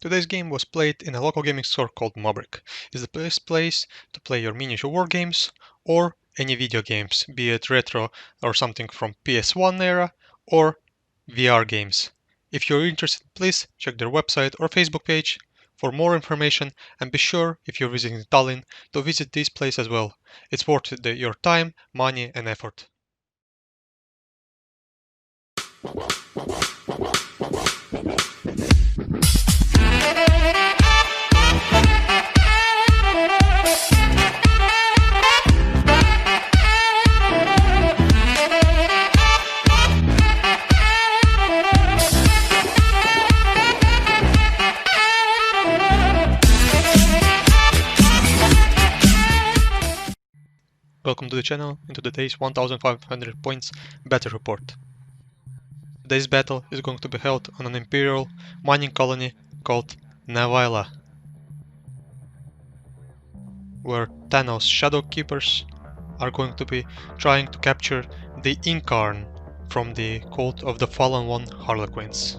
Today's game was played in a local gaming store called Mobrick. It's the best place to play your miniature war games or any video games, be it retro or something from PS1 era or VR games. If you're interested, please check their website or Facebook page for more information, and be sure, if you're visiting Tallinn, to visit this place as well. It's worth your time, money and effort. Welcome to the channel into today's 1500 points battle report. Today's battle is going to be held on an imperial mining colony called Navaila, where Tanel's Shadow Keepers are going to be trying to capture the Incarn from the cult of the Fallen One Harlequins.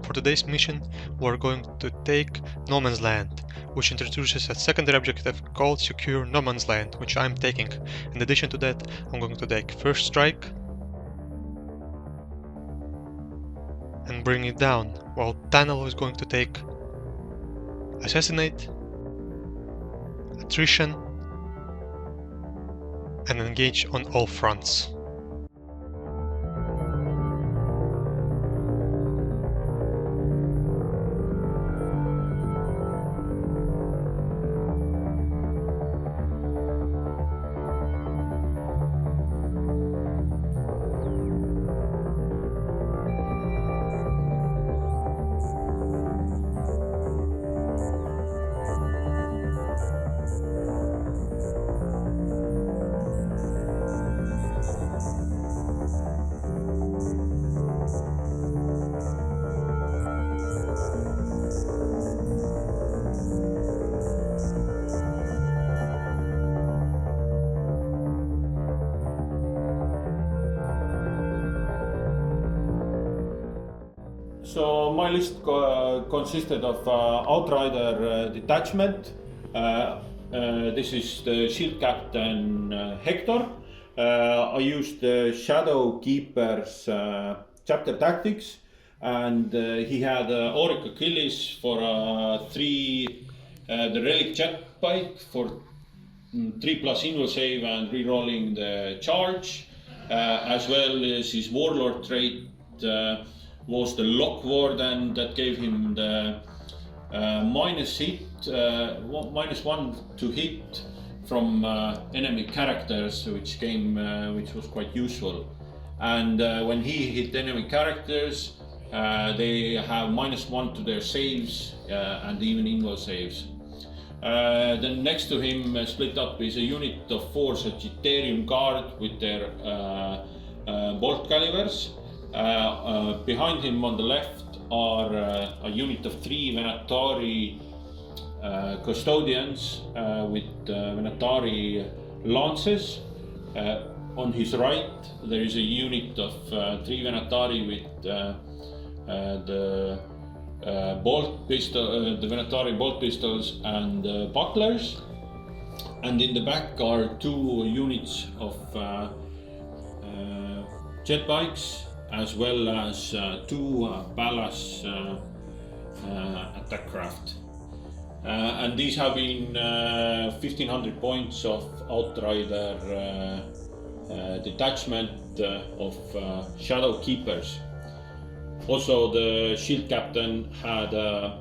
For today's mission, we're going to take No Man's Land, which introduces a secondary objective called Secure No Man's Land, which I'm taking. In addition to that, I'm going to take First Strike and bring it down, while Tanel is going to take Assassinate, Attrition, and engage on all fronts. So my list consisted of Outrider detachment. This is the Shield Captain Hector. I used the Shadow Keepers chapter tactics, and he had Auric Achilles for 3, the Relic Jetbike for 3+ invul save and rerolling the charge, as well as his Warlord trait was the Lock Warden that gave him the -1 to hit from enemy characters, which was quite useful. And when he hit enemy characters, they have -1 to their saves and even invul saves. Then next to him, split up, is a unit of 4 Sagittarium Guard with their bolt calibers. Behind him on the left are a unit of 3 Venatari Custodians with Venatari lances. On his right there is a unit of 3 Venatari with the Venatari bolt pistols and bucklers. And in the back are 2 units of jet bikes, as well as 2 Pallas attack craft. And these have been 1500 points of Outrider detachment of Shadow Keepers. Also, the Shield Captain had a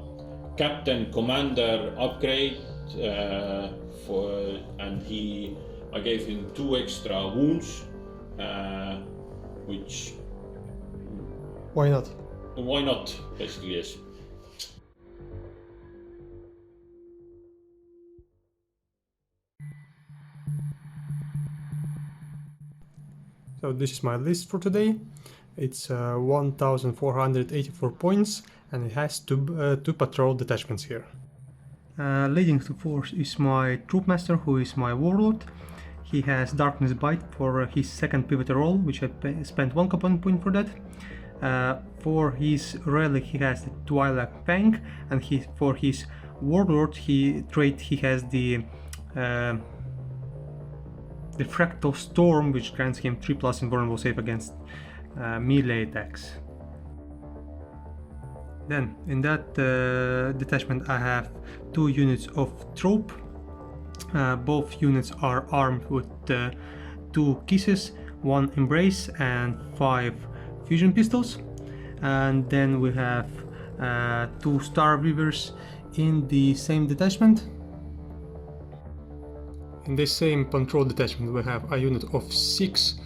Captain Commander upgrade and I gave him 2 extra wounds, which... Why not? Why not, basically, yes. So this is my list for today. It's 1484 points, and it has two patrol detachments here. Leading the force is my troop master, who is my warlord. He has Darkness Bite for his second pivotal role, which I spent 1 component point for that. For his relic he has the Twilight Fang, and for his warlord trait he has the Fractal Storm, which grants him 3+ invulnerable save against melee attacks. Then in that detachment I have 2 units of troop. Both units are armed with 2 kisses, 1 embrace and 5 fusion pistols. And then we have 2 Star Weavers in the same detachment. In this same patrol detachment we have a unit of 6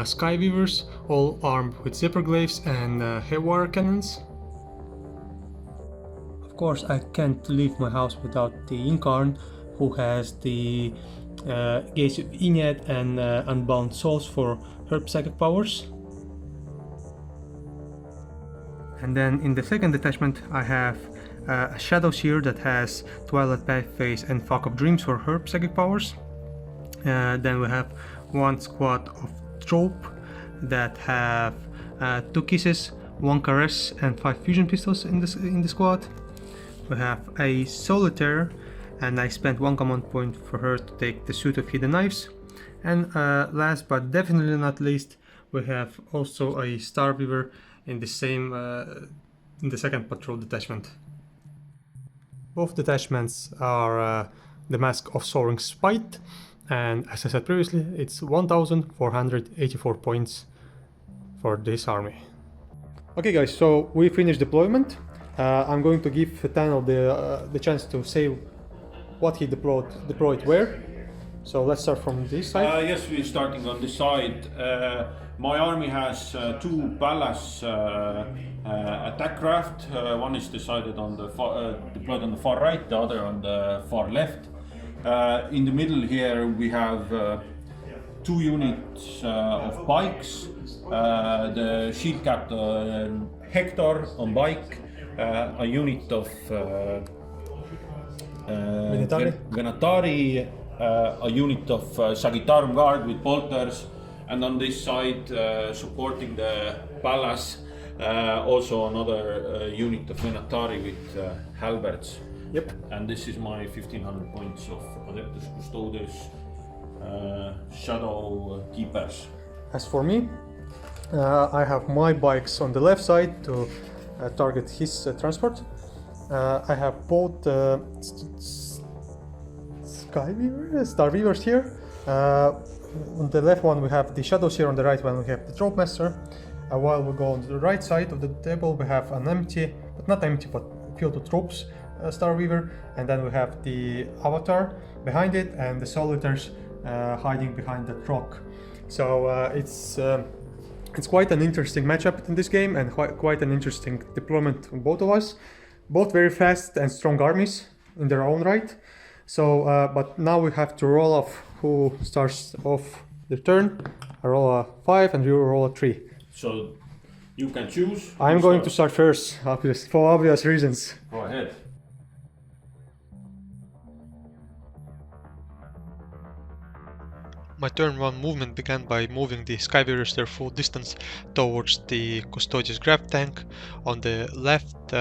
Sky Weavers, all armed with zipper glaives and haywire cannons. Of course I can't leave my house without the Incarn, who has the Gaze of Enad and Unbound Souls for herb psychic powers. And then in the second detachment I have a Shadow Seer that has Twilight Pathways and Fog of Dreams for herb psychic powers. Then we have 1 squad of Trope that have 2 Kisses, 1 Caress and 5 fusion pistols in the squad. We have a Solitaire, and I spent 1 command point for her to take the Suit of Hidden Knives. And last but definitely not least, we have also a Star Weaver in the same in the second patrol detachment. Both detachments are the Mask of Soaring Spite, and as I said previously, it's 1484 points for this army. Okay guys, so we finished deployment. I'm going to give Tanel the chance to say what he deployed where. So let's start from this side. Yes, we're starting on this side. My army has 2 Pallas attack craft. One is decided on the deployed on the far right, the other on the far left. In the middle here we have 2 units of bikes. The shield captain Hector on bike, a unit of Venatari, a unit of Sagittarum Guard with bolters, and on this side supporting the Pallas also another unit of Venatari with halberds. Yep. And this is my 1500 points of Adeptus Custodes Shadow Keepers. As for me, I have my bikes on the left side to target his transport. I have both Star Weavers here. On the left one we have the Shadows here, on the right one we have the Trope Master. While we go on the right side of the table we have an empty, but not empty, but filled with tropes Star Weaver, and then we have the Avatar behind it and the Solitaires hiding behind the rock. So it's quite an interesting matchup in this game, and quite an interesting deployment from both of us. Both very fast and strong armies in their own right. So, but now we have to roll off who starts off the turn. I roll a 5 and you roll a 3. So you can choose. I'm going to start first, for obvious reasons. Go ahead. My turn 1 movement began by moving the Skyweavers their full distance towards the Custodes grab tank on the left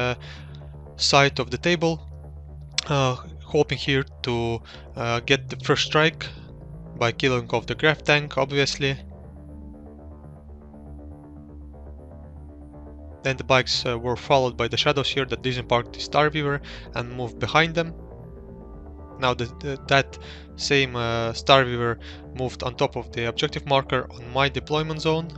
side of the table, hoping here to get the first strike by killing off the grab tank, obviously. Then the bikes were followed by the Shadows here that disembarked the Star Weaver and moved behind them. Now that same Star Weaver moved on top of the objective marker on my deployment zone.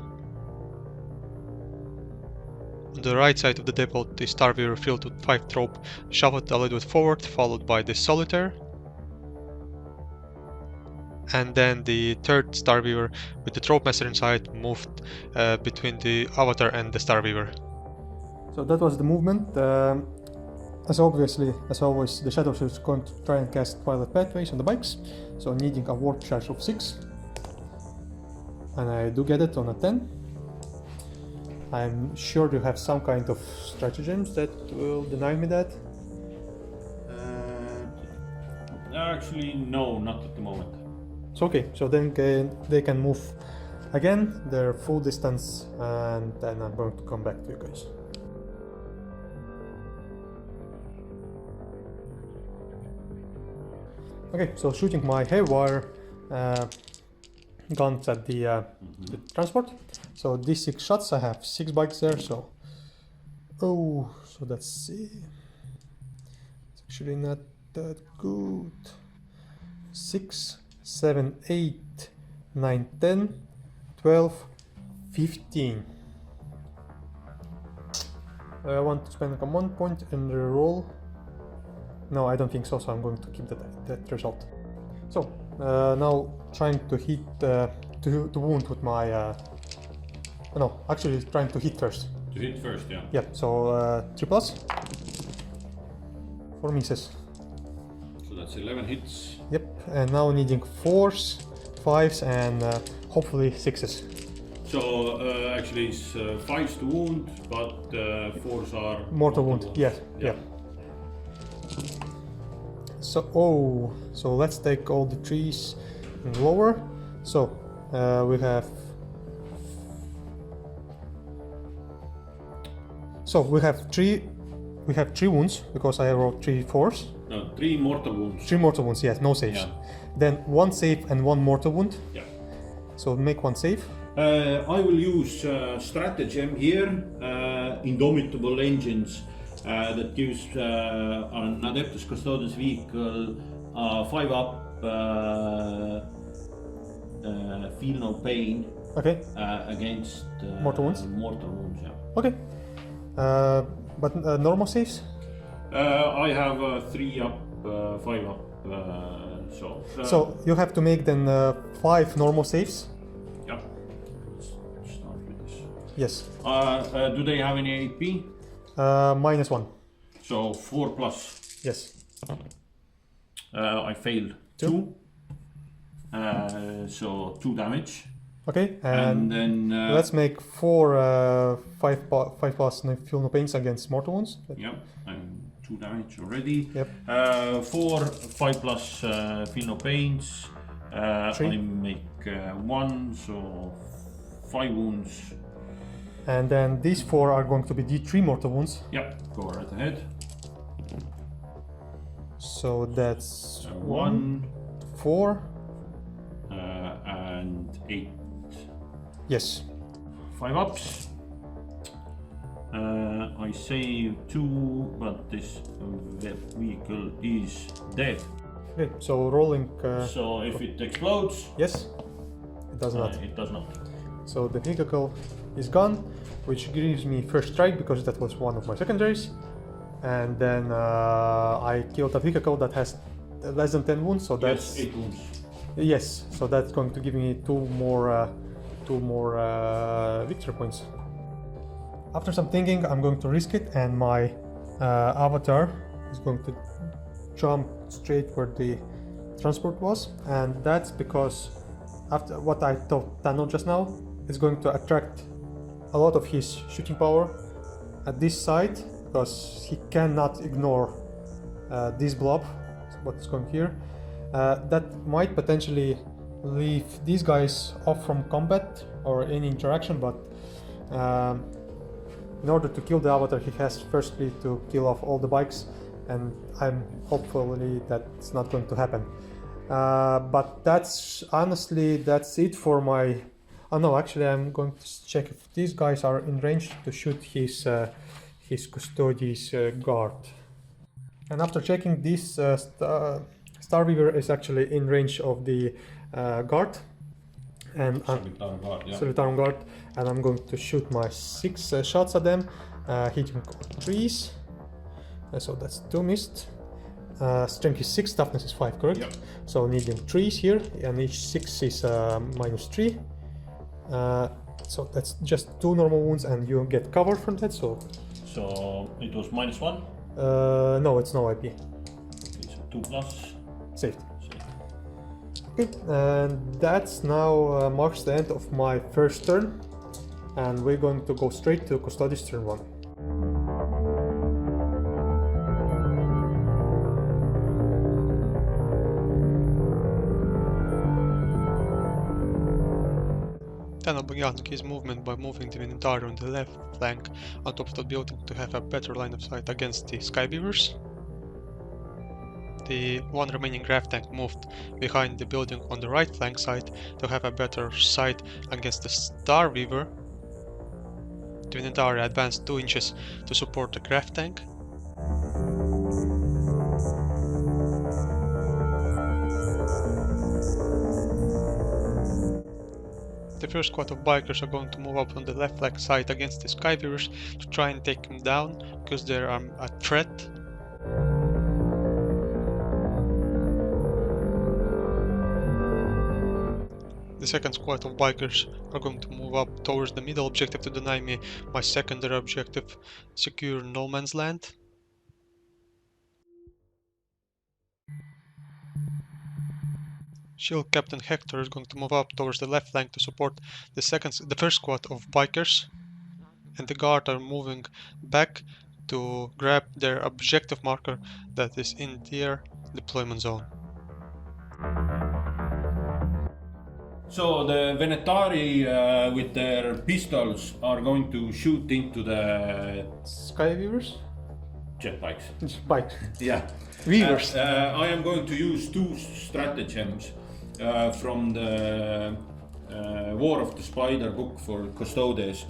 On the right side of the depot, the Star Weaver filled with 5 trope shuffled a little bit forward, followed by the Solitaire. And then the third Star Weaver with the Trope Master inside moved between the Avatar and the Star Weaver. So that was the movement. As always, the Shadow Seer is going to try and cast Twilight Pathways on the bikes, so needing a ward charge of 6. And I do get it on a 10. I'm sure you have some kind of stratagems that will deny me that. Actually, no, not at the moment. So okay, so then they can move again they're full distance, and then I'm going to come back to you guys. Okay, so shooting my haywire guns at the transport. So these 6 shots, I have 6 bikes there, so so let's see. It's actually not that good. 6, 7, 8, 9, 10, 12, 15. I want to spend a command point and reroll. No, I don't think so, so I'm going to keep that result. So now trying to hit to wound with my no, actually trying to hit first. To hit first, yeah. Yeah, so 3 plus, 4 misses. So that's 11 hits. Yep, and now needing 4s, 5s, and hopefully 6s. So actually it's 5s to wound, but 4s are Mortal wound, yeah, yeah. So so let's take all the trees and lower. So we have. So we have three wounds because I wrote 3 4s. No, 3 mortal wounds. 3 mortal wounds, yes, no saves. Yeah. Then 1 save and 1 mortal wound. Yeah. So make 1 save. I will use stratagem here, Indomitable Engines, that gives an Adeptus Custodes vehicle 5 up, feel no pain. Okay. Against Mortal wounds? Mortal wounds, yeah. Okay. But normal saves? I have 3 up, 5 up, So you have to make then 5 normal saves? Yeah. Let's start with this. Yes. Do they have any AP? -1. So 4 plus. Yes. I failed 2. So 2 damage. Okay, And then let's make 4 5 plus feel no pains against mortal wounds. yeah, and 2 damage already. Yep. 4 5 plus feel no pains. 3. I make 1, so 5 wounds. And then these 4 are going to be D3 mortal wounds. Yeah, go right ahead. So that's 1, 4. and 8. Yes. 5 ups. I save 2, but this vehicle is dead. Okay, so rolling. So if it explodes, Yes. It does not. it does not. So the vehicle is gone, which gives me first strike because that was one of my secondaries. And then I killed a vehicle that has less than 10 wounds, so that's 8 wounds. yes. So that's going to give me 2 more victory points. After some thinking, I'm going to risk it, and my avatar is going to jump straight where the transport was, and that's because after what I told Tanel just now, it's going to attract a lot of his shooting power at this side because he cannot ignore this blob, what's going here. That might potentially leave these guys off from combat or any interaction, but in order to kill the avatar, he has firstly to kill off all the bikes, and I'm hopefully that's not going to happen. But that's honestly that's it for my. Oh no, actually I'm going to check if these guys are in range to shoot his Custodes guard. And after checking, this Starweaver is actually in range of the guard, and Solitarian guard, and I'm going to shoot my 6 shots at them, hitting trees. So that's 2 missed. Strength is 6, toughness is 5, correct? Yep. So needing 3s here, and each 6 is -3. So that's just 2 normal wounds, and you get cover from that. So it was -1. no, it's no IP. Okay, so 2 plus. Saved. Okay, and that's now marks the end of my first turn, and we're going to go straight to Custodes turn 1. Tanel began his movement by moving the Minotaur on the left flank on top of the building to have a better line of sight against the Skybeavers. The one remaining Graf tank moved behind the building on the right flank side to have a better sight against the Starweaver. The Minotaur advanced 2 inches to support the Graf tank. The first squad of bikers are going to move up on the left flank side against the Skybeavers to try and take them down, because they are a threat. The second squad of bikers are going to move up towards the middle objective to deny me my secondary objective, secure no man's land. Shield Captain Hector is going to move up towards the left flank to support the first squad of bikers, and the guard are moving back to grab their objective marker that is in their deployment zone. So the Venetari with their pistols are going to shoot into the Skyweavers? jet bikes. It's bike. Yeah. Weavers. I am going to use 2 stratagems from the War of the Spider book for Custodes.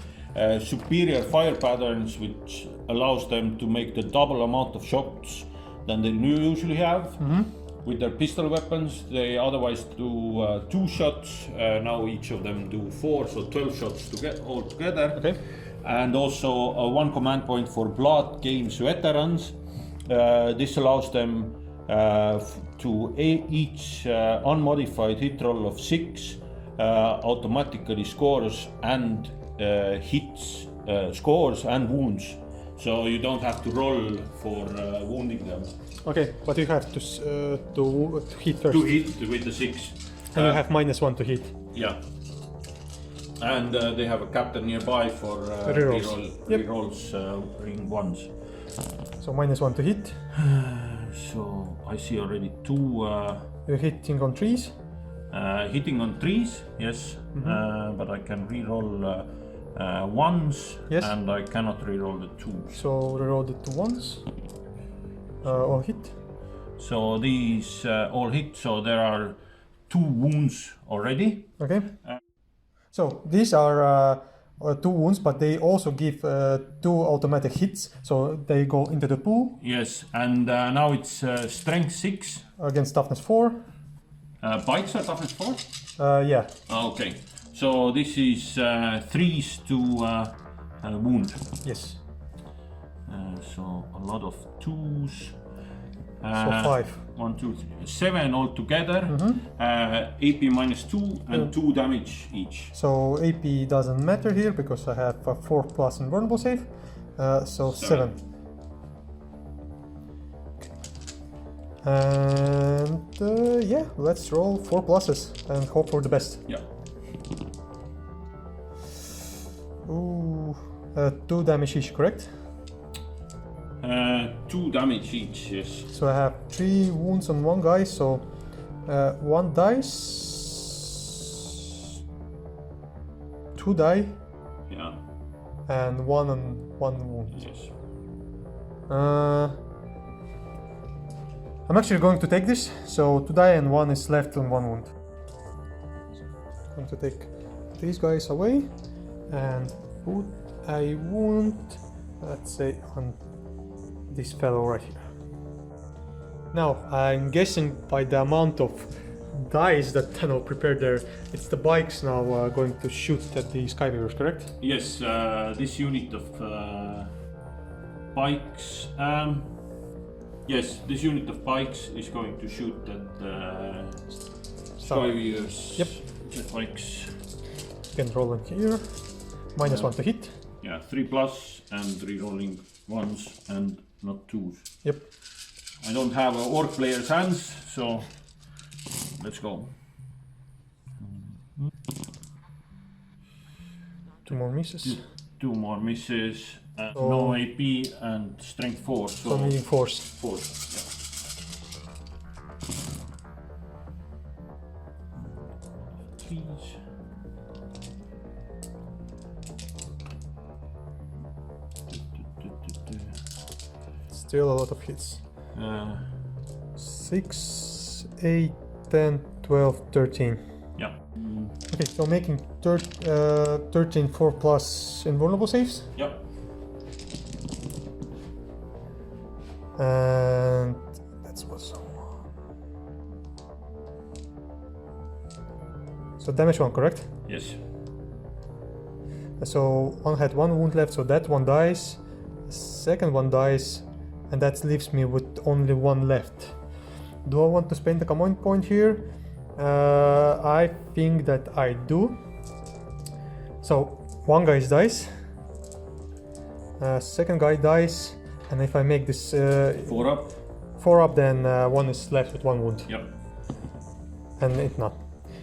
Superior fire patterns, which allows them to make the double amount of shots than they usually have. With their pistol weapons. They otherwise do 2 shots. Now each of them do 4, so 12 shots to get all together. Okay. And also 1 command point for Blood Games veterans. This allows them to each unmodified hit roll of 6 automatically scores and hits, scores and wounds. So you don't have to roll for wounding them. Okay, but you have to hit first. To hit with the 6. And you have -1 to hit. Yeah. And they have a captain nearby for Rerolls. rerolls ring 1s. So -1 to hit. So I see already 2 You're hitting on trees. hitting on 3s, yes. But I can reroll 1s, Yes. and I cannot reroll the 2s. So reroll the 2 ones. All hit. So these all hit, so there are 2 wounds already. Okay. So these are 2 wounds, but they also give 2 automatic hits, so they go into the pool. Yes, and now it's strength 6. Against toughness 4. Bikes are toughness 4? Yeah. Okay, so this is 3s to wound. Yes. So a lot of 2s. So 5. 1, 2, 3, 7 altogether. AP -2 and 2 damage each. So AP doesn't matter here because I have a 4+ invulnerable save. So 7. And yeah, let's roll 4 pluses and hope for the best. Yeah. Ooh, 2 damage each, correct? 2 damage each, yes. So I have 3 wounds on one guy, so 1 dice, 2 die, Yeah, and 1 on 1 wound. yes. I'm actually going to take this, so 2 die and 1 is left on 1 wound. I'm going to take these guys away and put a wound, let's say, on this fellow right here. Now, I'm guessing by the amount of dice that Tanel prepared there, it's the bikes now going to shoot at the Skybeavers, correct? Yes, this unit of bikes. Yes, this unit of bikes is going to shoot at Skyweavers. Yep. Jet bikes. Can roll in here. -1 to hit. Yeah, 3+ and re-rolling 1s and not 2s. Yep. I don't have orc player's hands, so let's go. 2 more misses. 2 more misses, Oh. no AP and strength 4. So needing force. 4. Yeah. still a lot of hits. 6, 8, 10, 12, 13. Yeah. Okay, so making 13 4+ invulnerable saves. Yep. And that's what's. So damage 1, correct? Yes. So one had 1 wound left, so that one dies. Second one dies, and that leaves me with only 1 left. Do I want to spend the command point here? I think that I do. So one guy dies. Second guy dies, and if I make this 4 up. 4 up, then 1 is left with 1 wound. Yep. And it not.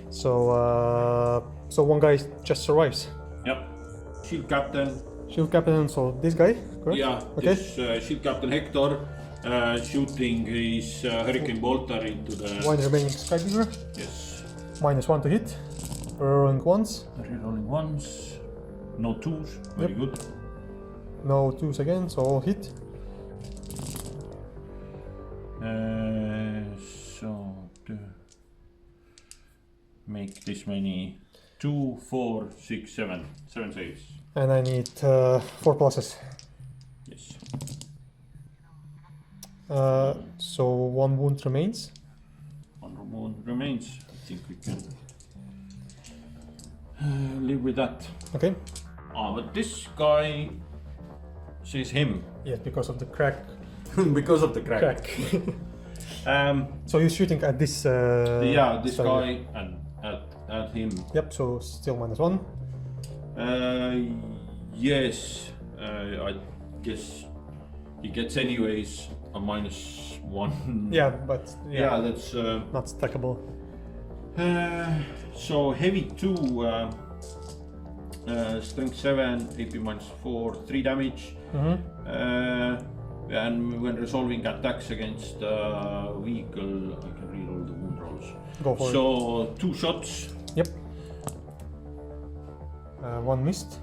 So so one guy just survives. Yep. Shield Captain. Shield captain, so this guy, correct? Yeah. Okay. This Shield Captain Hector shooting his Hurricane Bolter into the. 1 remaining Skybeaver. Yes. -1 to hit. Rolling once. Rerolling ones. No 2s. Very Yep. good. No 2s again, so all hit. So to make this many 2, 4, 6, 7. 7 saves. And I need 4 pluses. Yes. So 1 wound remains. 1 wound remains. I think we can live with that. Okay. But this guy says him Yes, because of the crack. because of the crack. So you're shooting at this. Yeah, this sorry. guy and at him. Yep. So still -1. Yes, I guess he gets anyways a -1. Yeah, but Yeah, that's not stackable. so heavy 2, strength 7, AP -4, 3 damage. And when resolving attacks against vehicle, I can reroll the wound rolls. Go for it. So 2 shots. Yep. 1 missed.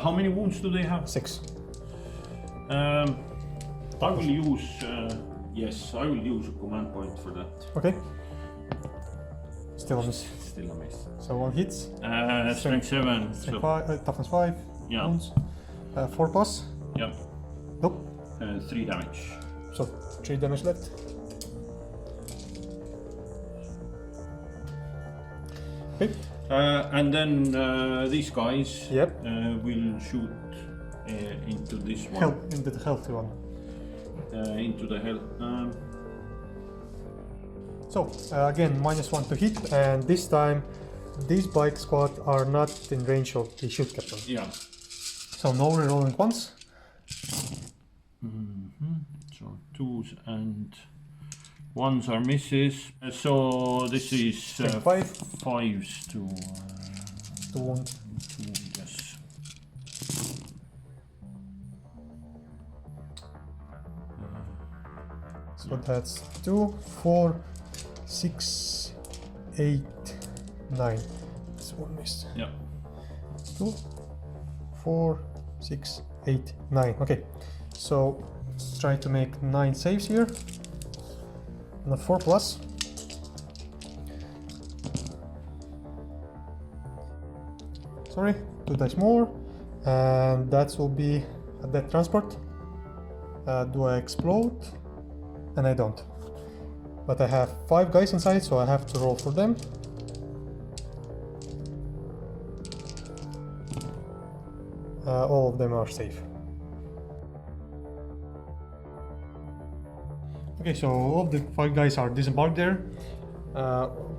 How many wounds do they have? 6. I will use, yes, I will use a command point for that. Okay. Still a miss. Still a miss. So 1 hits. Strength 7. Strength So, 5, toughness 5. yeah, Wounds. 4 plus. yeah. Nope. 3 damage. So 3 damage left. Okay. And then these guys Yep. will shoot into this one. Help into the healthy one. Into the hell. So again, -1 to hit, and this time these bike squad are not in range of the shield captain. Yeah. So no rerolling once. So 2s and 1s are misses. So this is Strength 5. 5s to To wound. 2, yes. So that's 2, 4, 6, 8, 9. That's 1 missed. Yeah. 2, 4, 6, 8, 9. Okay, so let's try to make 9 saves here. And a 4 plus. Sorry, 2 dice more. And that will be a death transport. Do I explode? And I don't. But I have 5 guys inside, so I have to roll for them. All of them are safe. Okay, so all of the 5 guys are disembarked there.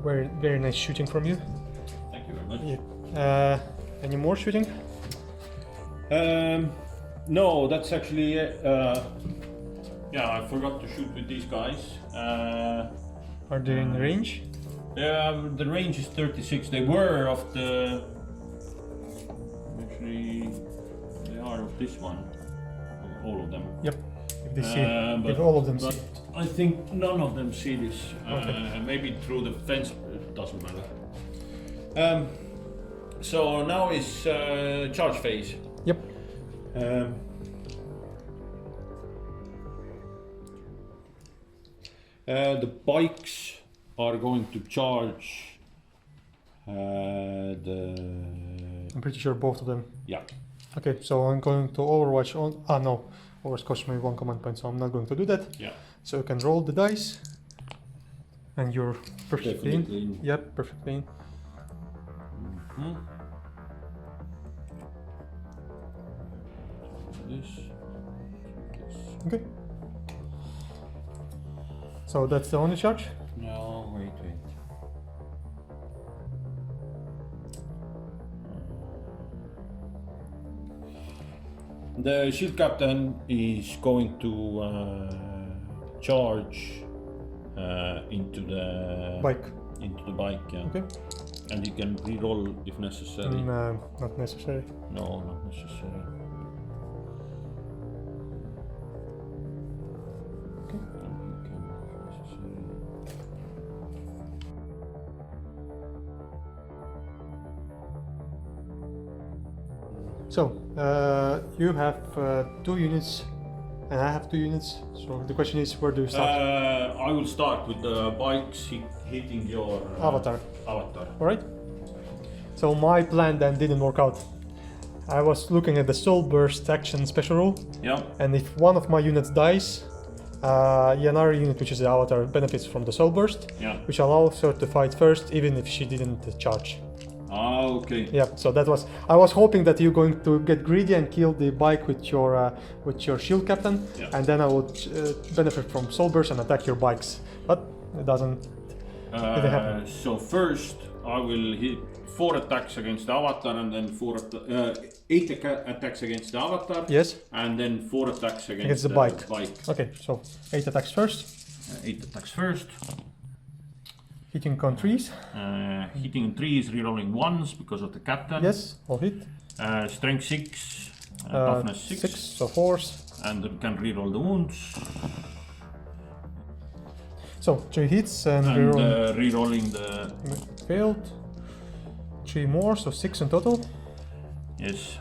Very, very nice shooting from you. Thank you very much. Yeah. Any more shooting? No, that's actually yeah, I forgot to shoot with these guys. Are they in range? The range is 36. They were of the. Actually, they are of this one. All of them. Yep. If they see, But- if all of them but see. I think none of them see this. Okay. Maybe through the fence, it doesn't matter. So now is charge phase. Yep. The bikes are going to charge the... I'm pretty sure both of them. Yeah. Okay, so I'm going to Overwatch on... Ah, no. Overwatch costs me 1 command point, so I'm not going to do that. Yeah. So you can roll the dice. And you're perfectly Definitely in. in. Yep, perfectly in. Hmm. This. Okay. So that's the only charge? No, wait. The shield captain is going to charge into the Bike. Yeah. Okay. And you can re-roll if necessary. No, not necessary. No, not necessary. Okay. So, you have 2 units and I have 2 units. So the question is, where do you start? I will start with the bikes hitting your Avatar. Avatar. Alright. So my plan then didn't work out. I was looking at the Soul Burst action special rule, Yeah. and if one of my units dies, another unit, which is the Avatar, benefits from the Soul Burst, Yeah. which allows her to fight first, even if she didn't charge. Ah, okay. Yeah, so that was. I was hoping that you're going to get greedy and kill the bike with your shield captain, Yeah. and then I would benefit from Soul Burst and attack your bikes. But it doesn't. Didn't happen. So first, I will hit 4 attacks against the Avatar, and then 8 attacks against the Avatar. Yes. And then 4 attacks Against the bike. Okay, so 8 attacks first. 8 attacks first. Hitting on 3s. Hitting 3s, rerolling 1s because of the captain. Yes, all hit. Strength 6, toughness 6. So 4s. And you can reroll the wounds. So 3 hits and, And rerolling the... failed. 3 more, so 6 in total. Yes.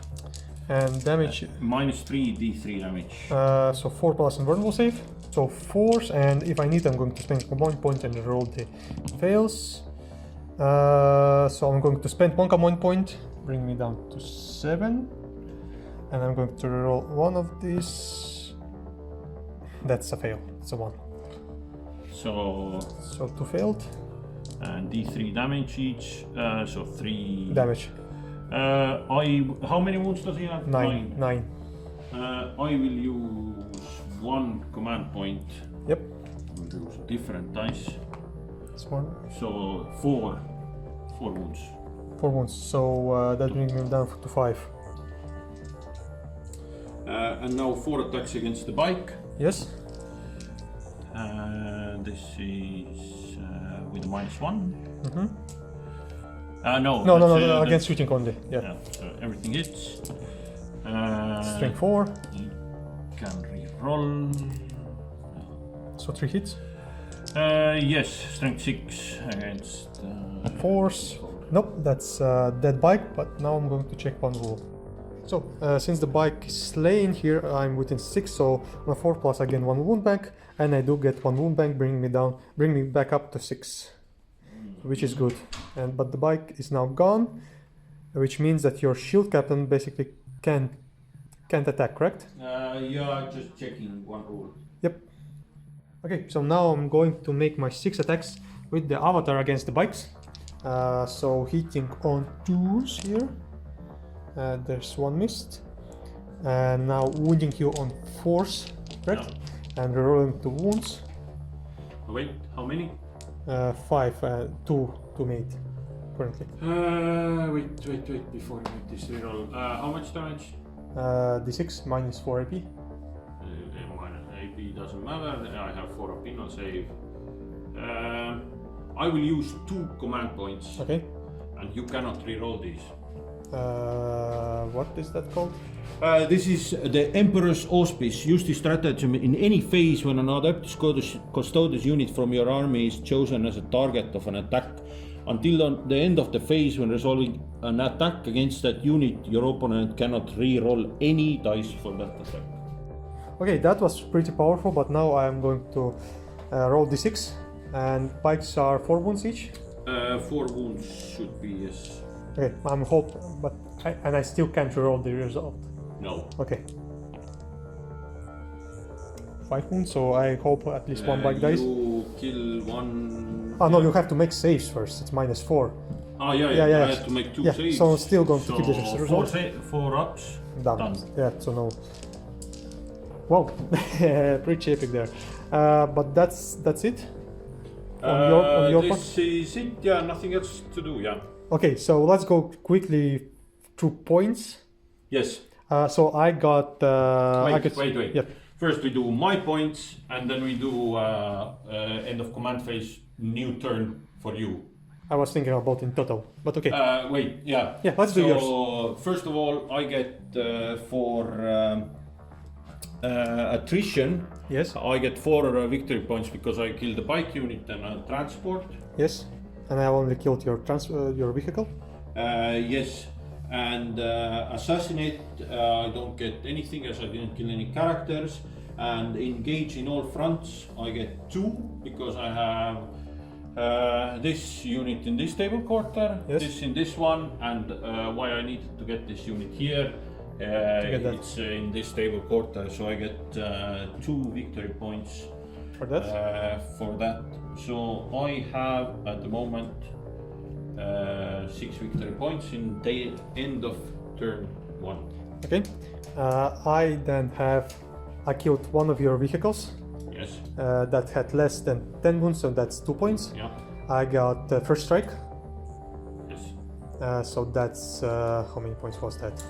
And damage, Minus 3 d3 damage. so 4 plus invulnerable save. So 4s, and if I need, I'm going to spend 1 point and roll the fails. So I'm going to spend 1 command point, bring me down to 7. And I'm going to roll one of these. That's a fail, it's a 1. So 2 failed. And d3 damage each, so 3 Damage. How many wounds does he have? 9. I will use 1 command point. Yep. We'll use a different dice. It's 1. So 4 wounds. 4 wounds. So that brings me down to 5. And now 4 attacks against the bike. Yes. This is with a -1. Mm-hmm. No. No, against shooting only. Yeah. So everything hits. Strength 4. You can re-roll. So 3 hits. Yes, strength 6 against. Force. Nope, that's dead bike, but now I'm going to check one rule. So, since the bike is slain here, I'm within 6, so on a 4 plus I gain 1 wound bank, and I do get 1 wound bank, bring me back up to 6, which is good. But the bike is now gone, which means that your shield captain basically can't attack, correct? Yeah, just checking one rule. Yep. Okay, so now I'm going to make my 6 attacks with the Avatar against the bikes. So hitting on 2s here. There's 1 missed. And now wounding you on 4s, correct? Yeah. And rerolling 2 wounds. Wait, how many? 5, 2 made currently. Wait, before I make this reroll. How much damage? D6 minus 4 AP. Minus AP doesn't matter. I have 4 of pinno save. I will use 2 command points. Okay. And you cannot reroll these. What is that called? This is the Emperor's Auspice. Use this stratagem in any phase when an Adeptus Custodes unit from your army is chosen as a target of an attack. Until the end of the phase when resolving an attack against that unit, your opponent cannot re-roll any dice for that attack. Okay, that was pretty powerful, but now I am going to Roll d6, and bikes are 4 wounds each. 4 wounds should be, yes. Okay, I'm hope, but I still can't roll the result. No. Okay. 5 wounds, so I hope at least one bike dies. You kill one. Oh no, you have to make saves first. It's -4. Ah, yeah. I had to make 2 saves. So I'm still going to keep this result. 4 ups. Done. Yeah, so no. Wow, pretty epic there. But that's it. On your part. This is it. Yeah, nothing else to do. Yeah. Okay, so let's go quickly through points. Yes. So I got. Wait. Yep. First we do my points, and then we do end of command phase, new turn for you. I was thinking about in total, but okay. Wait, yeah. Yeah, let's do yours. So first of all, I get for attrition. Yes. I get 4 victory points because I killed a bike unit and a transport. Yes. And I only killed your vehicle. Yes. And assassinate, I don't get anything as I didn't kill any characters. And engage in all fronts, I get 2 because I have this unit in this table quarter, yes. This in this one, and why I needed to get this unit here. It's in this table quarter, so I get 2 victory points for that. So I have at the moment 6 victory points in the end of turn 1. Okay. I killed one of your vehicles. Yes. That had less than 10 wounds, so that's 2 points. Yeah. I got first strike. Yes. So that's how many points was that?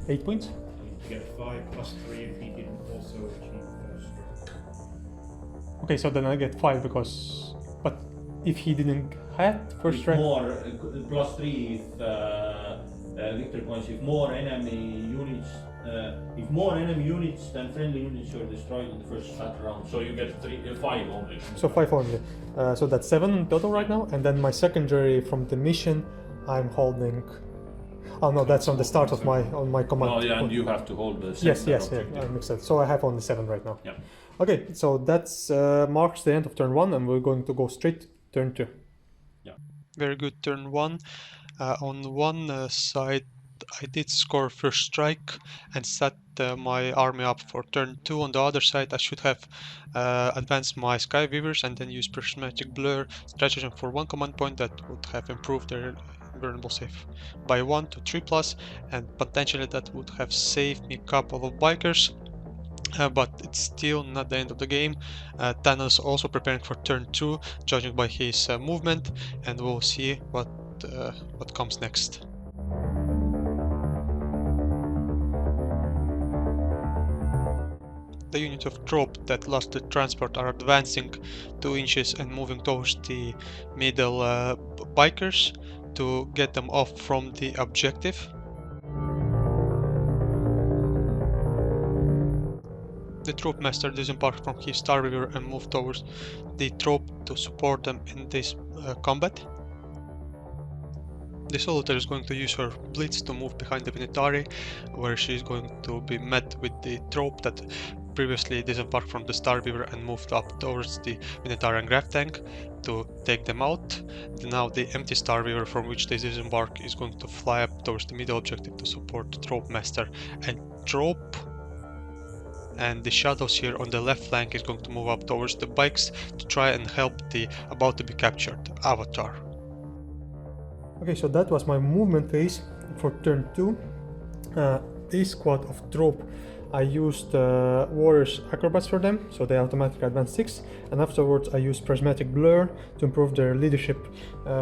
8 points. You get 5 plus 3 if he didn't also achieve first strike. Okay, so then I get 5 because. But if he didn't have first strike. More plus 3 if victory points. If more enemy units than friendly units are destroyed in the first battle round, so you get 5 only. So 5 only. So that's 7 in total right now. And then my secondary from the mission, I'm holding. Oh no, that's on the start of my command. Oh yeah, and you have to hold the yes, I mixed it. So I have only 7 right now. Yeah. Okay, so that's marks the end of turn 1, and we're going to go straight to turn 2. Yeah. Very good turn 1. On one side, I did score first strike and set my army up for turn 2. On the other side, I should have advanced my Sky Weavers and then used Prismatic Blur stratagem for 1 command point that would have improved their invulnerable save by 1 to 3+, and potentially that would have saved me a couple of bikers. But it's still not the end of the game. Tanel is also preparing for turn 2, judging by his movement, and we'll see what comes next. The unit of troop that lost the transport are advancing 2 inches and moving towards the middle bikers to get them off from the objective. The troop master disembarked from his Star Weaver and moved towards the troop to support them in this combat. The solitaire is going to use her blitz to move behind the Venetari, where she is going to be met with the troop that previously disembarked from the Star Weaver and moved up towards the Venetarian Graph Tank to take them out. Now the empty Star Weaver from which they disembark is going to fly up towards the middle objective to support the troop master and troop. And the shadows here on the left flank is going to move up towards the bikes to try and help the about to be captured avatar. Okay, so that was my movement phase for turn 2. This squad of troop, I used Warriors Acrobats for them, so they automatically advance 6, and afterwards I used Prismatic Blur to improve their leadership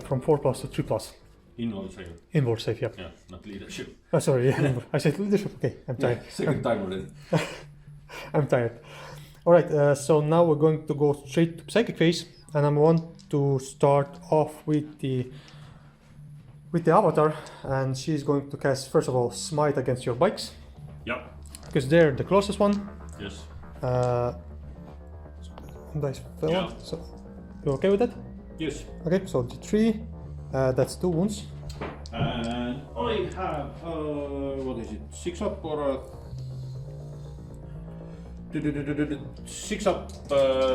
from 4+ to 3+. Inward save. Inward save, yeah. Yeah, not leadership. Oh, sorry, yeah, I said leadership, okay, I'm tired. Second time already. I'm tired. Alright, so now we're going to go straight to Psychic phase, and I want to start off with the avatar, and she's going to cast first of all Smite against your bikes. Yeah. Because they're the closest one. Yes. Dice fell. Yeah. So you okay with that? Yes. Okay, so the 3, that's 2 wounds. And I have what is it? 6 up or 6 up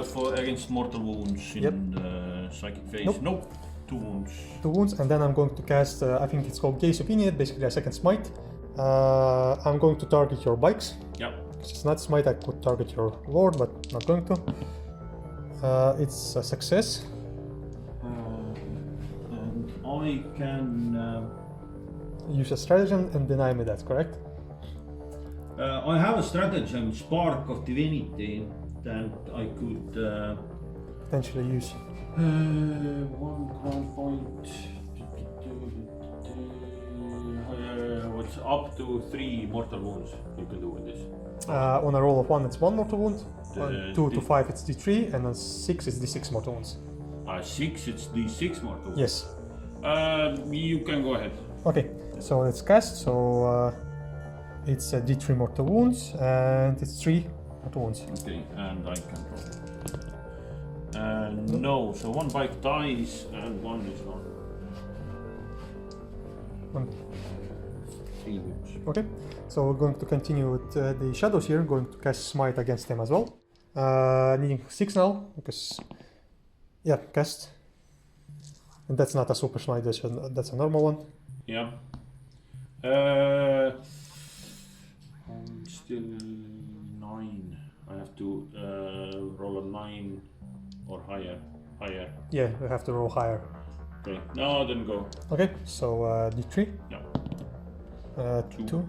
for against mortal wounds in Yep. the psychic phase. Nope. Nope. 2 wounds. 2 wounds, and then I'm going to cast, I think it's called Gaze Opinion, basically a second smite. I'm going to target your bikes. Yeah. It's not smite, I could target your lord, but not going to. It's a success. And I can. Use a stratagem and deny me that, correct? I have a stratagem, Spark of Divinity, that I could. Potentially use. 1 command point. What's up to 3 mortal wounds you can do with this. On a roll of 1, it's 1 mortal wound. On 2 to the- 5, it's D3, and on 6, it's D6 mortal wounds. 6, it's D6 mortal wounds. Yes. You can go ahead. Okay, so let's cast. So it's a D3 mortal wounds, and it's 3 mortal wounds. Okay, and I can roll. No, so 1 bike dies and 1 is not. One. 3 wounds. Okay, so we're going to continue with the shadows here. Going to cast smite against them as well. Needing 6 now because yeah, cast. And that's not a super smite. That's a normal one. Yeah. I'm still 9. I have to roll a 9 or higher. Higher. Yeah, we have to roll higher. Okay. No, then go. Okay, so D3. Yeah. 2.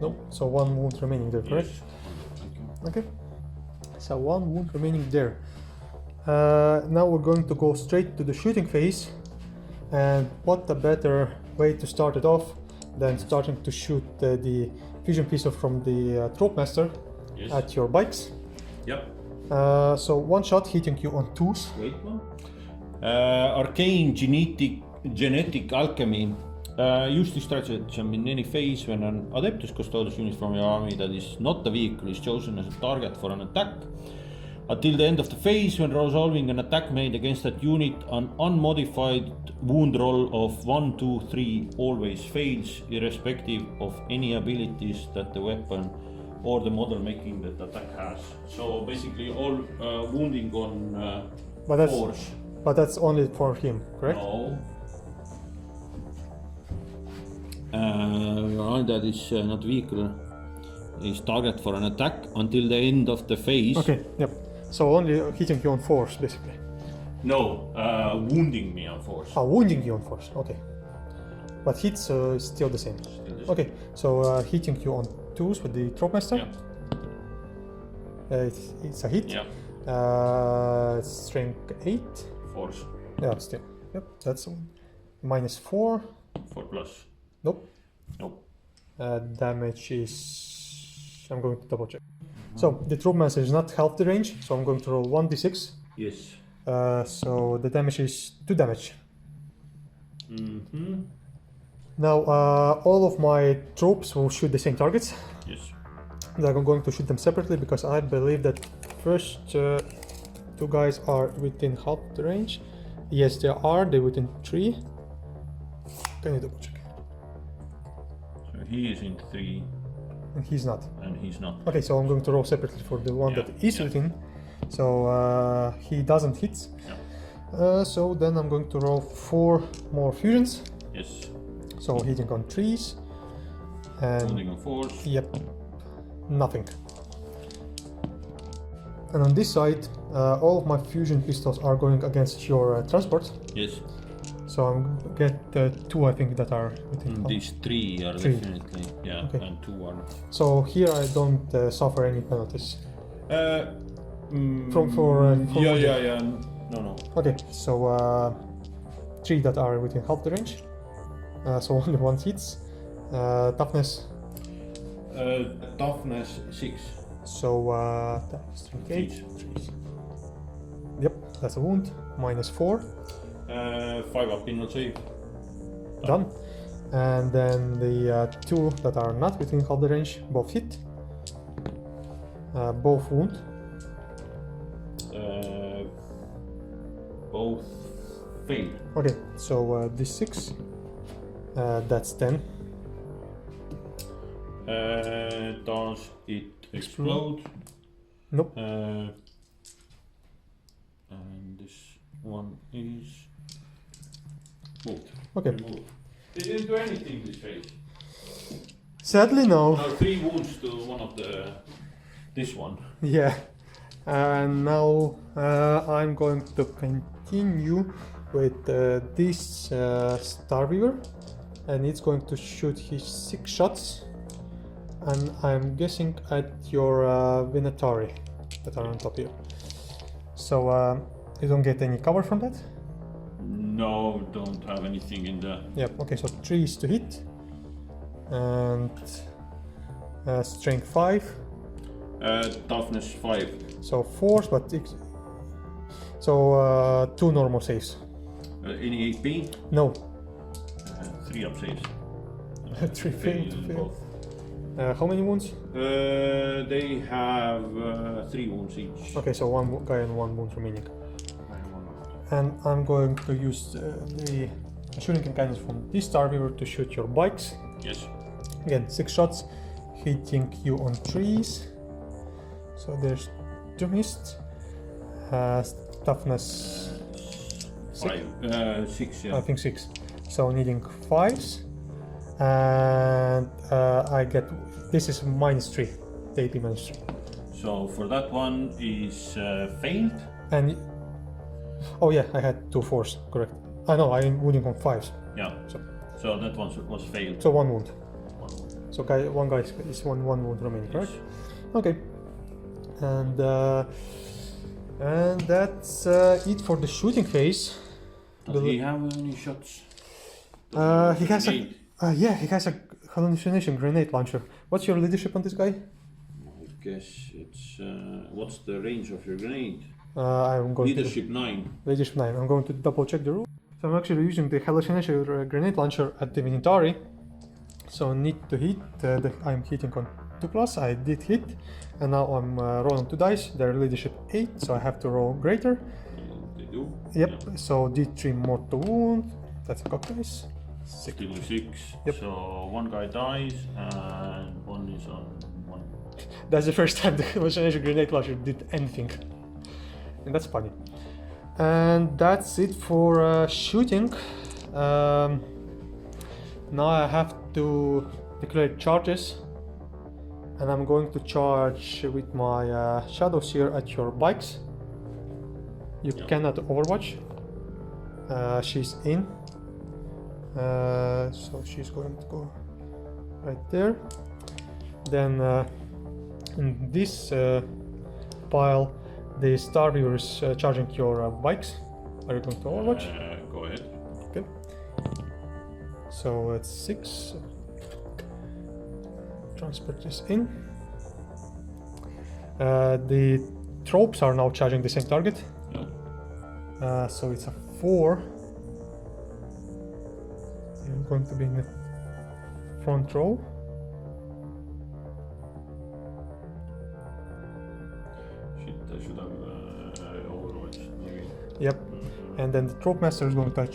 No, so 1 wound remaining there, correct? Yes. Okay, so 1 wound remaining there. Now we're going to go straight to the shooting phase, and what a better way to start it off than starting to shoot the fusion pistol from the trope master Yes. at your bikes. Yep. So 1 shot hitting you on 2s. Wait one. Arcane genetic alchemy. Use this stratagem in any phase when an Adeptus Custodes unit from your army that is not a vehicle is chosen as a target for an attack. Until the end of the phase, when resolving an attack made against that unit, an unmodified wound roll of 1, 2, 3 always fails, irrespective of any abilities that the weapon or the model making that attack has. So basically all wounding on force. But that's only for him, correct? No. That is not vehicle. Is target for an attack until the end of the phase. Okay, yep. So only hitting you on force, basically. No, wounding me on force. Wounding you on force, okay. But hits is still the same. Okay, so hitting you on 2s with the trope master. Yeah. It's a hit. Yeah. It's strength 8. Force. Yeah, still. Yep, that's one. Minus 4. 4 plus. Nope. Nope. Damage is... I'm going to double check. So the trope master is not half the range, so I'm going to roll 1d6. Yes. So the damage is 2 damage. Mm-hmm. Now all of my tropes will shoot the same targets. Yes. I'm going to shoot them separately because I believe that first 2 guys are within half the range. Yes, they are. They're within 3. Can you double check? So he is in 3 And he's not. and he's not. Okay, so I'm going to roll separately for the one Yeah, that is yeah. within. So he doesn't hit. Yeah. So then I'm going to roll 4 more fusions. Yes. So hitting on 3s. And Wounding on force. yep, nothing. And on this side, all of my fusion pistols are going against your transport. Yes. So I'm get 2, I think, that are within. half. These 3 are 3. definitely. Yeah. Okay. And 2 are not. So here I don't suffer any penalties. From Yeah. No. Okay, so 3 that are within half the range. So only 1 hits. Toughness. Toughness 6. So that's 8. Jeez. Yep, that's a wound. Minus 4. 5 up in save. Done. And then the 2 that are not within half the range, both hit. Both wound. Both fail. Okay, so this 6. That's 10. Does it Explode. Nope. And this one is moved. Okay. Removed. They didn't do anything this phase. Sadly, no. No, 3 wounds to one of this one. Yeah. And now I'm going to continue with this Starweaver, and it's going to shoot his 6 shots, and I'm guessing at your Venatari that are on top here. So you don't get any cover from that? No, don't have anything in the... Yep, okay, so 3 is to hit, and strength 5. Toughness 5. So force, but so 2 normal saves. Any AP? No. 3 up saves. 3 failed. Both. How many wounds? They have 3 wounds each. Okay, so 1 guy and 1 wound remaining. And I'm going to use the shooting mechanics from this Starweaver to shoot your bikes. Yes. Again, 6 shots, hitting you on 3s. So there's 2 missed. Toughness 6, yeah. I think 6. So needing 5s. And I get, this is -3, the AP -3. So for that one is failed. And oh yeah, I had 2 4s, correct. No, I'm wounding on 5s. Yeah. So that one was failed. So 1 wound. 1 wound. So one guy is one wound remaining, correct? Yes. Okay. And that's it for the shooting phase. Does he have any shots? He has Grenade. yeah, he has a hallucination grenade launcher. What's your leadership on this guy? I guess it's what's the range of your grenade? I'm going Leadership 9. Leadership 9. I'm going to double check the rule. So I'm actually using the hallucination grenade launcher at the Venatari. So need to hit. I'm hitting on 2+. I did hit, and now I'm rolling 2 dice. Their leadership 8, so I have to roll greater. They do. Yep. Yeah. So D3 more to wound. That's a cock dice. 6. Still 6. Yep. So 1 guy dies and 1 is on 1. That's the first time the hallucination grenade launcher did anything, and that's funny. And that's it for shooting. Now I have to declare charges, and I'm going to charge with my shadows here at your bikes. You cannot overwatch. She's in, so she's going to go right there. Then in this pile, the Starweaver is charging your bikes. Are you going to overwatch? Go ahead. Okay. So it's 6. Transport this in. The tropes are now charging the same target. Yeah. So it's a 4. You're going to be in the front row. Shit, I should have Overwatch maybe. Yep. And then the trope master is going to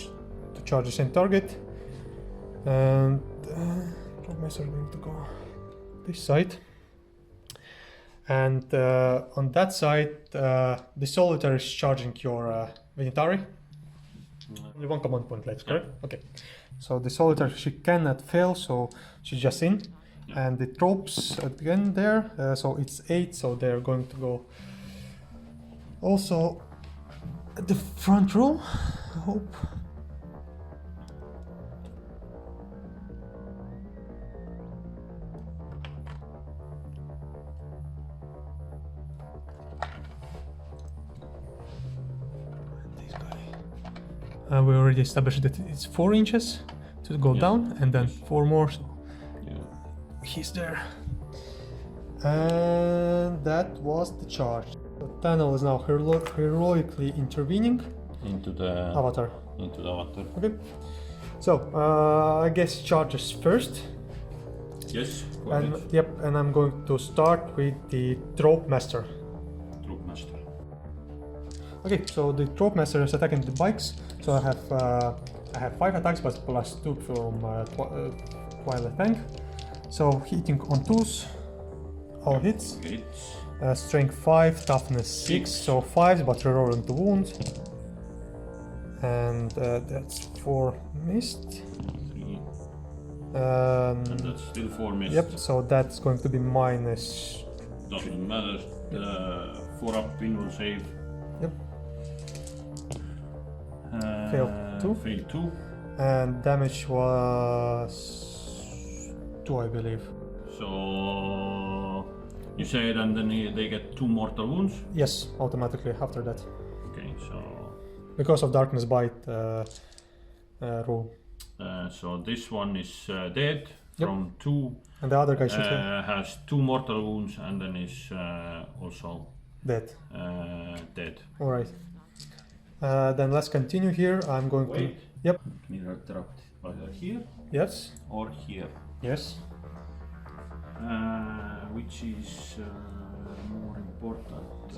charge the same target. And trope master is going to go this side. And on that side, the solitaire is charging your Venatari. Only 1 command point left, correct? Okay. So the solitaire, she cannot fail, so she's just in. Yeah. And the tropes again there, so it's 8, so they're going to go also at the front row, I hope. We already established that it's 4 inches to go down, and then 4 more. So Yeah. he's there. And that was the charge. So Tanel is now heroically intervening. Into the Avatar. avatar. Okay. So I guess charges first. Yes. Go And ahead. yep, and I'm going to start with the Trope Master. Troop master. Okay, so the Trope Master is attacking the bikes. So I have 5 attacks, but plus 2 from Twilight Tank. So hitting on 2s, All hits. Hits. Strength 5, toughness 6, so 5, but rerolling the wound. And that's 4 missed. 3. And And that's still 4 missed. yep, so that's going to be minus. Doesn't matter. 4 up invul save. Yep. Failed 2. Failed 2. And damage was 2, I believe. So you say it, and then they get 2 mortal wounds. Yes, automatically after that. Okay, so Because of Darkness Bite rule. so this one is dead from 2. And the other guy should have Has 2 mortal wounds and then is also dead. dead. Alright. Then let's continue here. I'm going to. Wait. Yep. Can you interrupt either here Yes. or here? Yes. Which is more important?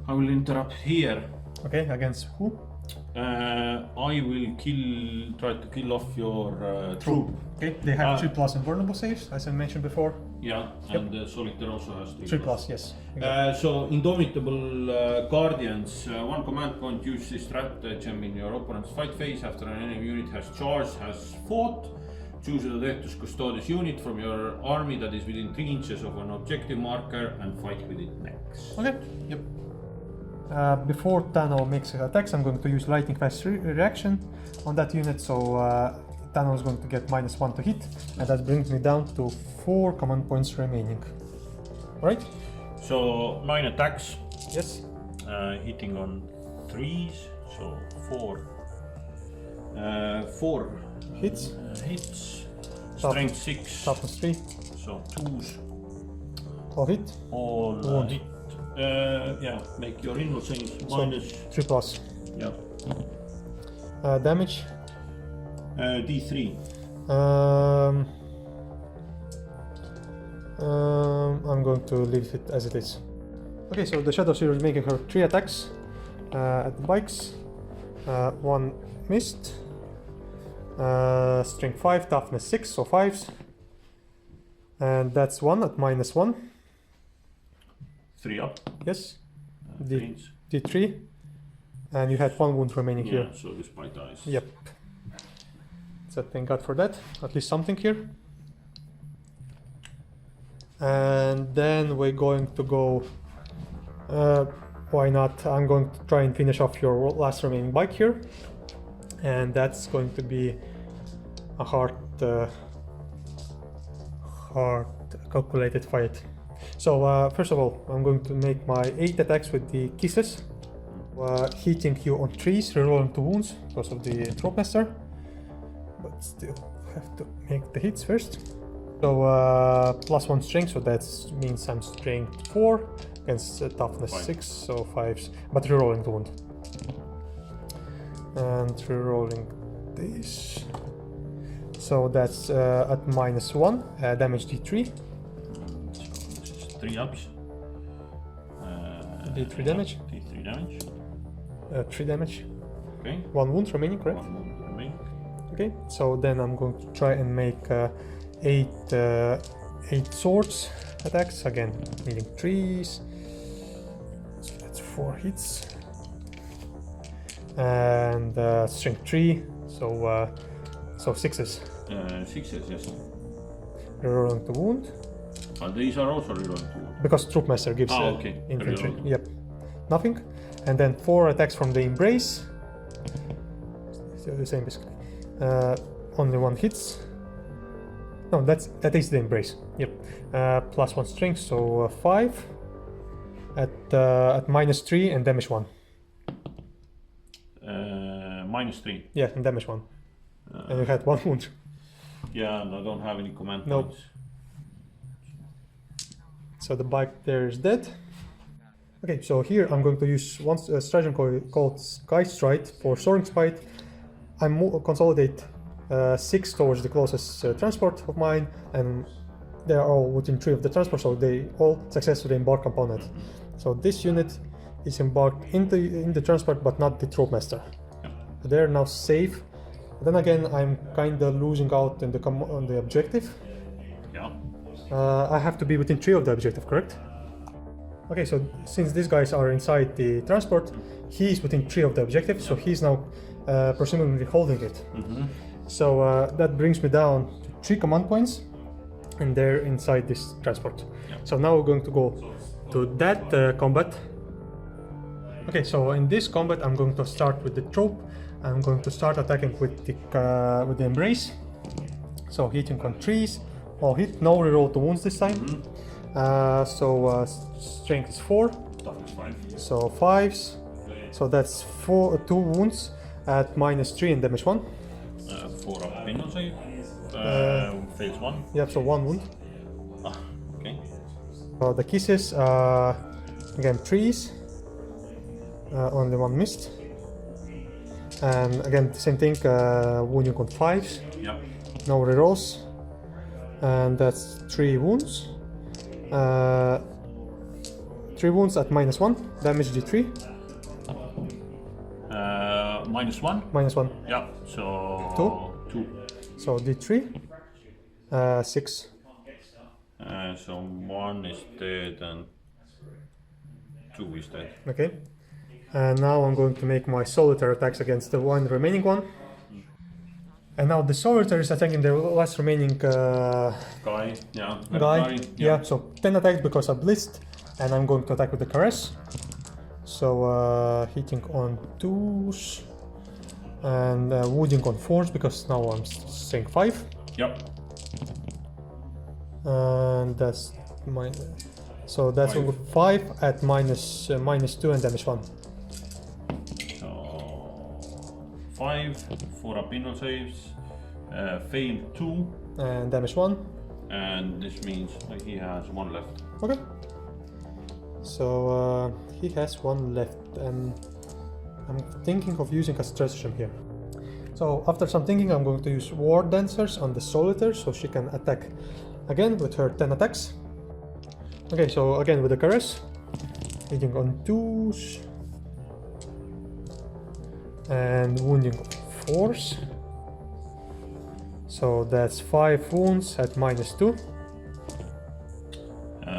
I will interrupt here. Okay. Against who? I will try to kill off your troop. Okay. They have 3+ invulnerable saves, as I mentioned before. Yeah, and Solitaire also has 3+, yes. So Indomitable Guardians, 1 command point, use this stratagem in your opponent's fight phase after an enemy unit has charged, has fought. Choose a Codexes Custodes unit from your army that is within 3 inches of an objective marker and fight with it next. Okay. Yep. Before Tanel makes his attacks, I'm going to use lightning fast reaction on that unit, so Tanel is going to get -1 to hit, and that brings me down to 4 command points remaining. Alright? So 9 attacks, Yes. hitting on 3s, so 4. 4 Hits. hits, strength 6, Toughness 3. so 2s, All hit. all Wound. hit. Yeah, make your invul save So minus, 3+. yeah, Damage. D3. I'm going to leave it as it is. Okay, so the Shadow Seer is making her 3 attacks at the bikes. 1 missed. Strength 5, toughness 6, so 5s. And that's 1 at -1. 3 up. Yes. Faints. D3. And you had 1 wound remaining Yeah, here. so this bite dies. Yep. So thank God for that. At least something here. And then we're going to go. Why not? I'm going to try and finish off your last remaining bike here. And that's going to be a hard calculated fight. So first of all, I'm going to make my 8 attacks with the kisses, hitting you on 3s, rerolling 2 wounds because of the Trope Master, but still have to make the hits first. So +1 strength, so that means I'm strength 4 against toughness 6, so 5s, but rerolling the wound. And rerolling this. So that's at -1, damage D3. So this is 3 ups. D3 damage. D3 damage. 3 damage. Okay. 1 wound remaining, correct? 1 wound remaining. Okay, so then I'm going to try and make 8 swords attacks, again needing 3s. So that's 4 hits. And strength 3, so 6s. 6s, yes. Rerolling the wound. These are also rerolling to wound. Because Troop Master gives Okay. infantry. Reroll. Yep. Nothing. And then 4 attacks from the Embrace. Still the same basically. Only 1 hits. No, that is the Embrace. Yep. +1 strength, so 5. At -3 and damage 1. -3. Yeah, and damage 1. And you had 1 wound. Yeah, and I don't have any command Nope. points. So the bike there is dead. Okay, so here I'm going to use one stratagem called Sky Stride for Soaring Spite. I consolidate 6 towards the closest transport of mine, and they are all within 3 of the transport, so they all successfully embark upon it. So this unit is embarked in the transport, but not the Trope Master. They're now safe. Then again, I'm kind of losing out on the objective. Yeah. I have to be within 3 of the objective, correct? Okay, so since these guys are inside the transport, he's within 3 of the objective, so he's now presumably holding it. So that brings me down to 3 command points, and they're inside this transport. So now we're going to go to that combat. Okay, so in this combat I'm going to start with the trope. I'm going to start attacking with the embrace. So hitting on 3s. I'll hit, no reroll to wounds this time. Strength is 4. Toughness 5. So 5s. So that's 2 wounds at -3 and damage 1. 4 up pin save. Fails 1. Yep, so 1 wound. Okay. The kisses, again 3s. Only 1 missed. And again, the same thing, wounding on 5s. Yep. No rerolls. And that's 3 wounds. 3 wounds at -1. Damage D3. -1. -1. Yeah. So 2. So D3. 6. So 1 is dead and 2 is dead. Okay. And now I'm going to make my solitaire attacks against the remaining one. And now the solitaire is attacking the last remaining Guy. Yeah. guy. Yeah, so 10 attacks because I blitzed, and I'm going to attack with the caress. So hitting on 2s and wounding on 4s because now I'm saying 5. Yep. And that's so that's 5 at -2 and damage 1. So 5, 4 up inner saves, fail 2, And damage 1. and this means he has 1 left. Okay. So he has 1 left, and I'm thinking of using a stratagem here. So after some thinking, I'm going to use War Dancers on the solitaire so she can attack again with her 10 attacks. Okay, so again with the caress, hitting on 2s and wounding 4s. So that's 5 wounds at -2.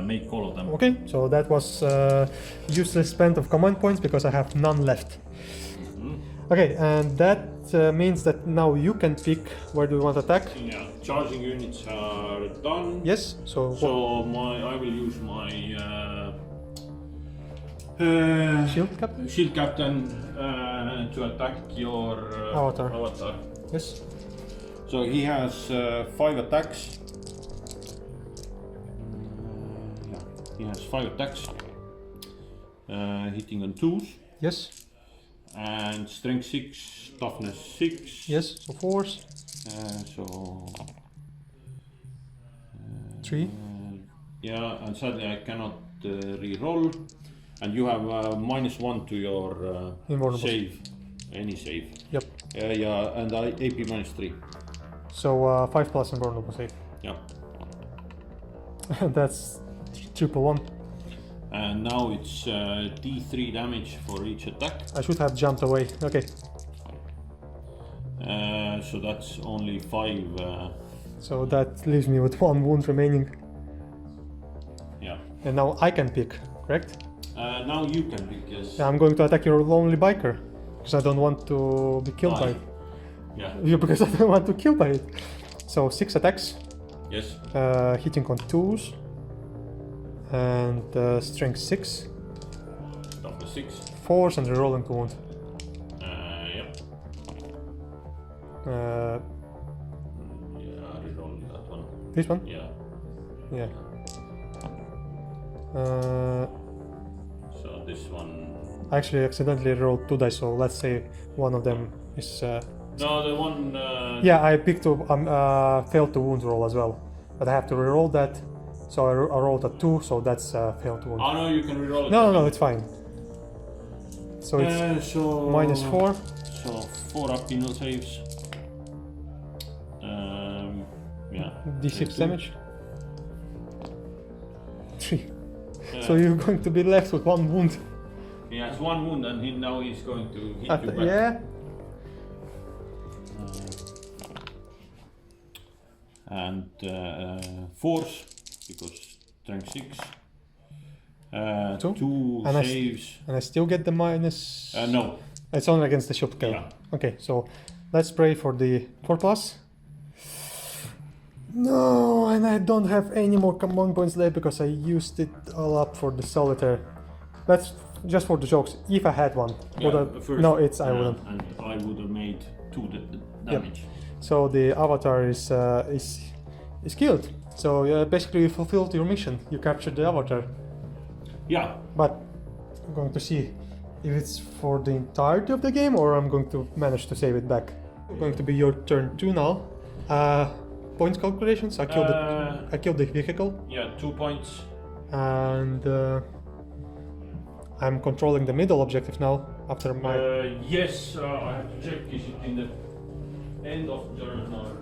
Make all of them. Okay, so that was useless spend of command points because I have none left. Okay, and that means that now you can pick where do you want to attack. Yeah, charging units are done. Yes, so I will use my shield captain. shield captain to attack your Avatar. Yes. So he has 5 attacks. He has 5 attacks. Hitting on 2s. Yes. And strength 6, toughness 6. Yes. So 4s. So 3. yeah, and sadly I cannot re-roll. And you have -1 to your Invulnerable. save, any save. Yep. Yeah, and I AP -3. So 5 plus invulnerable save. Yeah. That's 111. And now it's D3 damage for each attack. I should have jumped away. Okay. So that's only 5. So that leaves me with 1 wound remaining. Yeah. And now I can pick, correct? Now you can because. Yeah, I'm going to attack your lonely biker because I don't want to be killed by it. Yeah. Yeah, because I don't want to kill by it. So 6 attacks, Yes. hitting on 2s and strength 6, Toughness 6. 4s and rerolling to wound. Yeah. Uh, Yeah, reroll that one. this one? Yeah. Yeah. So this one. I actually accidentally rolled 2 dice, so let's say one of them is. No, the one. Yeah, I picked up failed to wound roll as well, but I have to reroll that. So I rolled a 2, so that's failed to wound. Oh no, you can reroll it. No, it's fine. So it's so -4. So 4 up penal saves. Yeah. D6 damage. 3. So you're going to be left with 1 wound. He has 1 wound and now he's going to hit you back. Yeah. And force. because strength 6. Two? 2 And saves. And I still get the minus. No. It's only against the shield kill. Yeah. Okay, so let's pray for the 4+. No, and I don't have any more command points left because I used it all up for the solitaire. That's just for the jokes. If I had one, would I? First, No, it's I wouldn't. And I would have made 2 damage. So the avatar is killed. So basically, you fulfilled your mission. You captured the avatar. Yeah. But I'm going to see if it's for the entirety of the game or I'm going to manage to save it back. It's going to be your turn 2 now. Points calculations. I killed the vehicle. Yeah, 2 points. And I'm controlling the middle objective now after my. Yes, I have to check. Is it in the end of turn or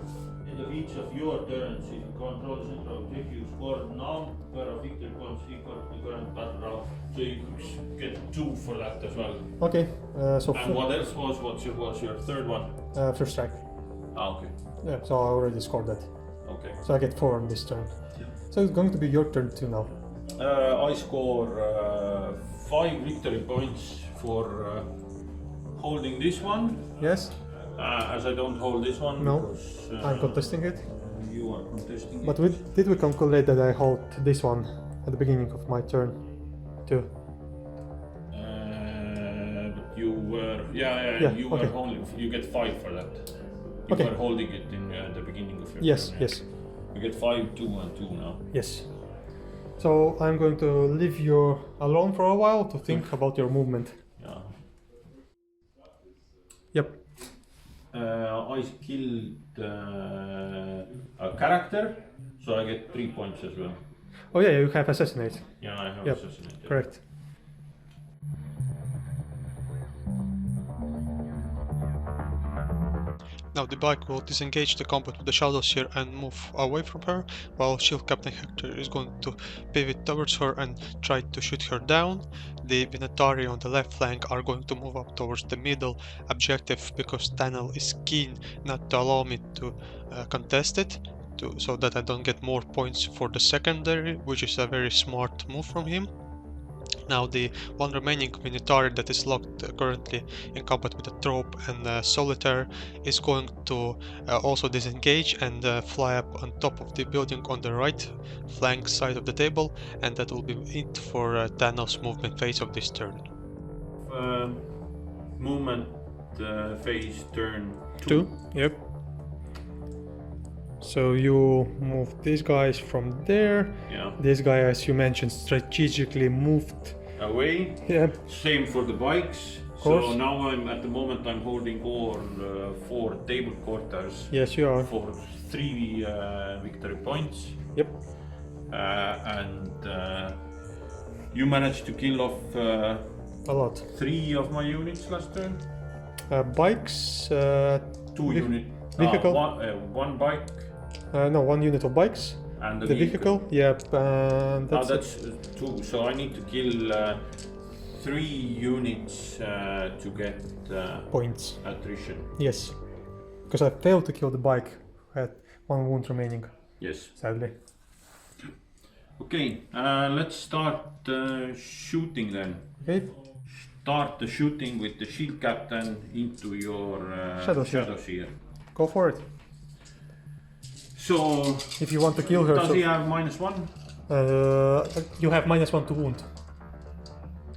in the each of your turns? If you control the central objective, you score number of victory points equal to the current battle round. So you get 2 for that as well. Okay. So. And what else was your third one? First strike. Okay. Yeah. So I already scored that. Okay. So I get 4 on this turn. So it's going to be your turn 2 now. I score 5 victory points for holding this one. Yes. As I don't hold this one. No. Because, I'm contesting it. You are contesting But it. did we calculate that I hold this one at the beginning of my turn too? But you were, you were okay. holding. You get 5 for that. You Okay. were holding it in the beginning of your Yes, turn. yes, You get 5, 2, and 2 now. yes. So I'm going to leave you alone for a while to think about your movement. Yeah. Yep. I killed a character, so I get 3 points as well. Oh yeah, you have assassinate. Yeah, I have Yep. assassinated. Correct. Now the bike will disengage the combat with the Shadows here and move away from her, while Shield Captain Hector is going to pivot towards her and try to shoot her down. The Venatari on the left flank are going to move up towards the middle objective because Tanel is keen not to allow me to contest it, so that I don't get more points for the secondary, which is a very smart move from him. Now the one remaining Minotaur that is locked currently in combat with the Trope and Solitaire is going to also disengage and fly up on top of the building on the right flank side of the table, and that will be it for Thanos' movement phase of this turn. Movement phase turn 2. Yep. So you move these guys from there. Yeah. This guy, as you mentioned, strategically moved. Away. Yep. Same for the bikes. Course. So now at the moment I'm holding all 4 table quarters Yes, you are. for 3 victory points. Yep. And you managed to kill off A lot. 3 of my units last turn. Bikes. 2 units. Vehicle. One bike. No, 1 unit of bikes. And The vehicle. Yep. And that's, that's 2. So I need to kill 3 units to get points. attrition. Yes. Because I failed to kill the bike. I had 1 wound remaining, Yes. sadly. Okay, let's start shooting then. Okay. Start the shooting with the shield captain into your Shadows, yeah. shadows here. Go for it. So, If you want to kill her, does so, he have -1? you have -1 to wound.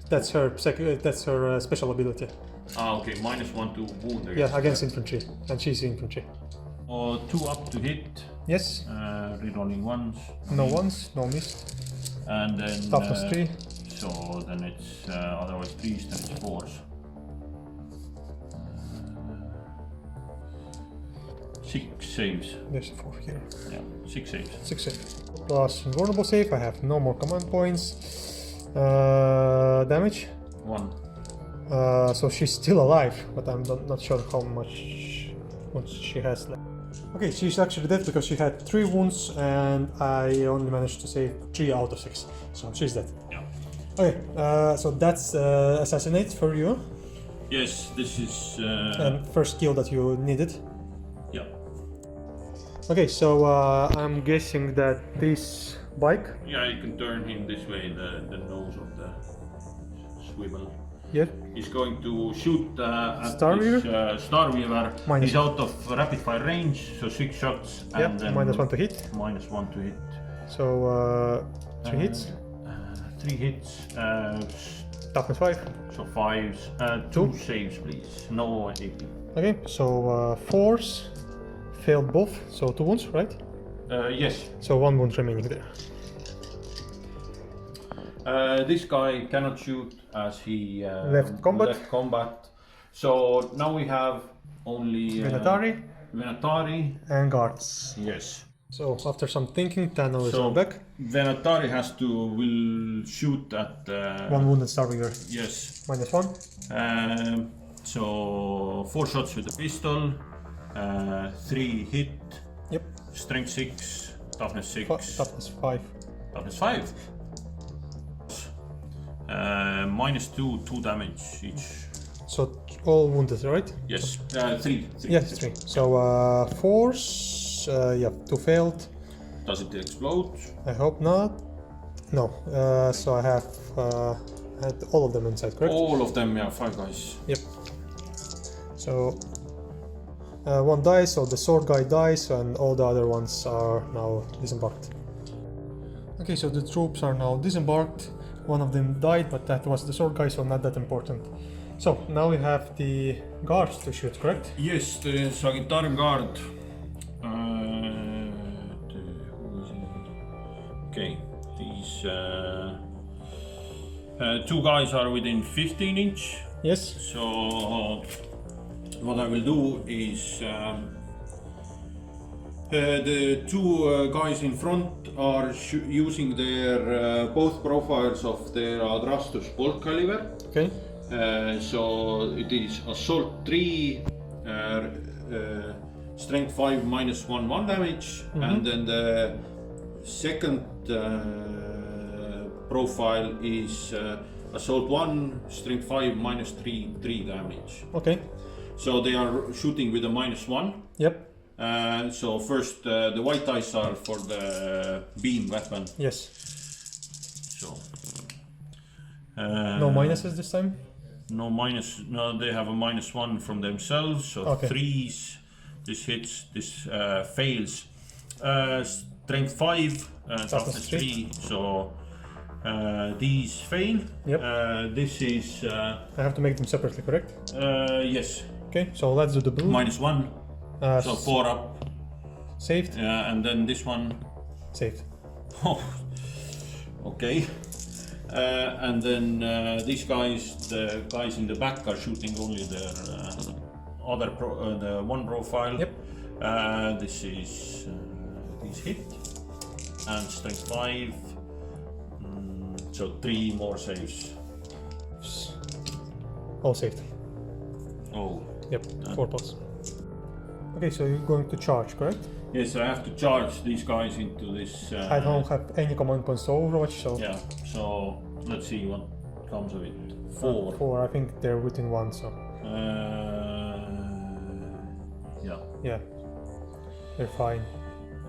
That's her special ability. Okay, -1 to wound. I guess. Yeah, against infantry, and she's infantry. 2 up to hit. Yes. Rerolling 1s. No ones, no missed. And then Toughness 3. So then it's otherwise 3s, then it's 4s. 6 saves. There's a 4 here. Yeah, 6 saves. 6 save. Plus invulnerable save. I have no more command points. Damage. 1. So she's still alive, but I'm not sure how much she has left. Okay, she's actually dead because she had 3 wounds and I only managed to save 3 out of 6. So she's dead. Yeah. Okay, so that's assassinate for you. Yes, this is. And first kill that you needed. Yeah. Okay, so I'm guessing that this bike. Yeah, you can turn him this way, the nose of the swivel. Yeah. He's going to shoot at Starweaver? this Starweaver. Minus- He's out of rapid fire range, so 6 shots. Yeah. And then -1 to hit. -1 to hit. So 3 hits. 3 hits. Toughness 5. So 5s. 2 saves, please. No AP. Okay. So 4s. Failed both. So 2 wounds, right? Yes. So 1 wound remaining there. This guy cannot shoot as he Left combat. So now we have only Venatari. And guards. Yes. So after some thinking, Tanel is So on back. Venatari will shoot at 1 wounded Starweaver. yes. -1. So 4 shots with the pistol, 3 hit, Yep. strength 6, toughness 6, Toughness 5. toughness 5. -2, 2 damage each. So all wounded, right? Yes, 3. Yes, 3. So 4s. Yeah, 2 failed. Does it explode? I hope not. No. So I have had all of them inside, correct? All of them, yeah, 5 guys. Yep. So 1 dies, so the sword guy dies, and all the other ones are now disembarked. Okay, so the troops are now disembarked. One of them died, but that was the sword guy, so not that important. So now we have the guards to shoot, correct? Yes, the Sagittarian Guard. Who is it? Okay, these 2 guys are within 15 inch. Yes. So what I will do is the 2 guys in front are using their both profiles of their Adrastus bolt caliber. Okay. So it is assault 3, strength 5 -1 damage, and then the second profile is assault 1, strength 5 -3 damage. Okay. So they are shooting with a -1. Yep. So first the white dice are for the beam weapon. Yes. So No minuses this time. no minus. No, they have a -1 from themselves. So Okay. 3s. This hits. This fails. Strength 5. Toughness 3. So these fail. Yep. This is I have to make them separately, correct? yes, Okay. So let's do the blue. -1. So 4 up. Saved. And then this one. Saved. Oh, okay. And then these guys, the guys in the back, are shooting only their the one profile. Yep. This is these hit and strength 5. So 3 more saves. All saved. Oh. Yep. 4 plus. Okay, so you're going to charge, correct? Yes, I have to charge these guys into this. I don't have any command points to Overwatch, so Yeah. So let's see what comes of it. 4. 4. I think they're within 1, so Yeah. yeah, they're fine.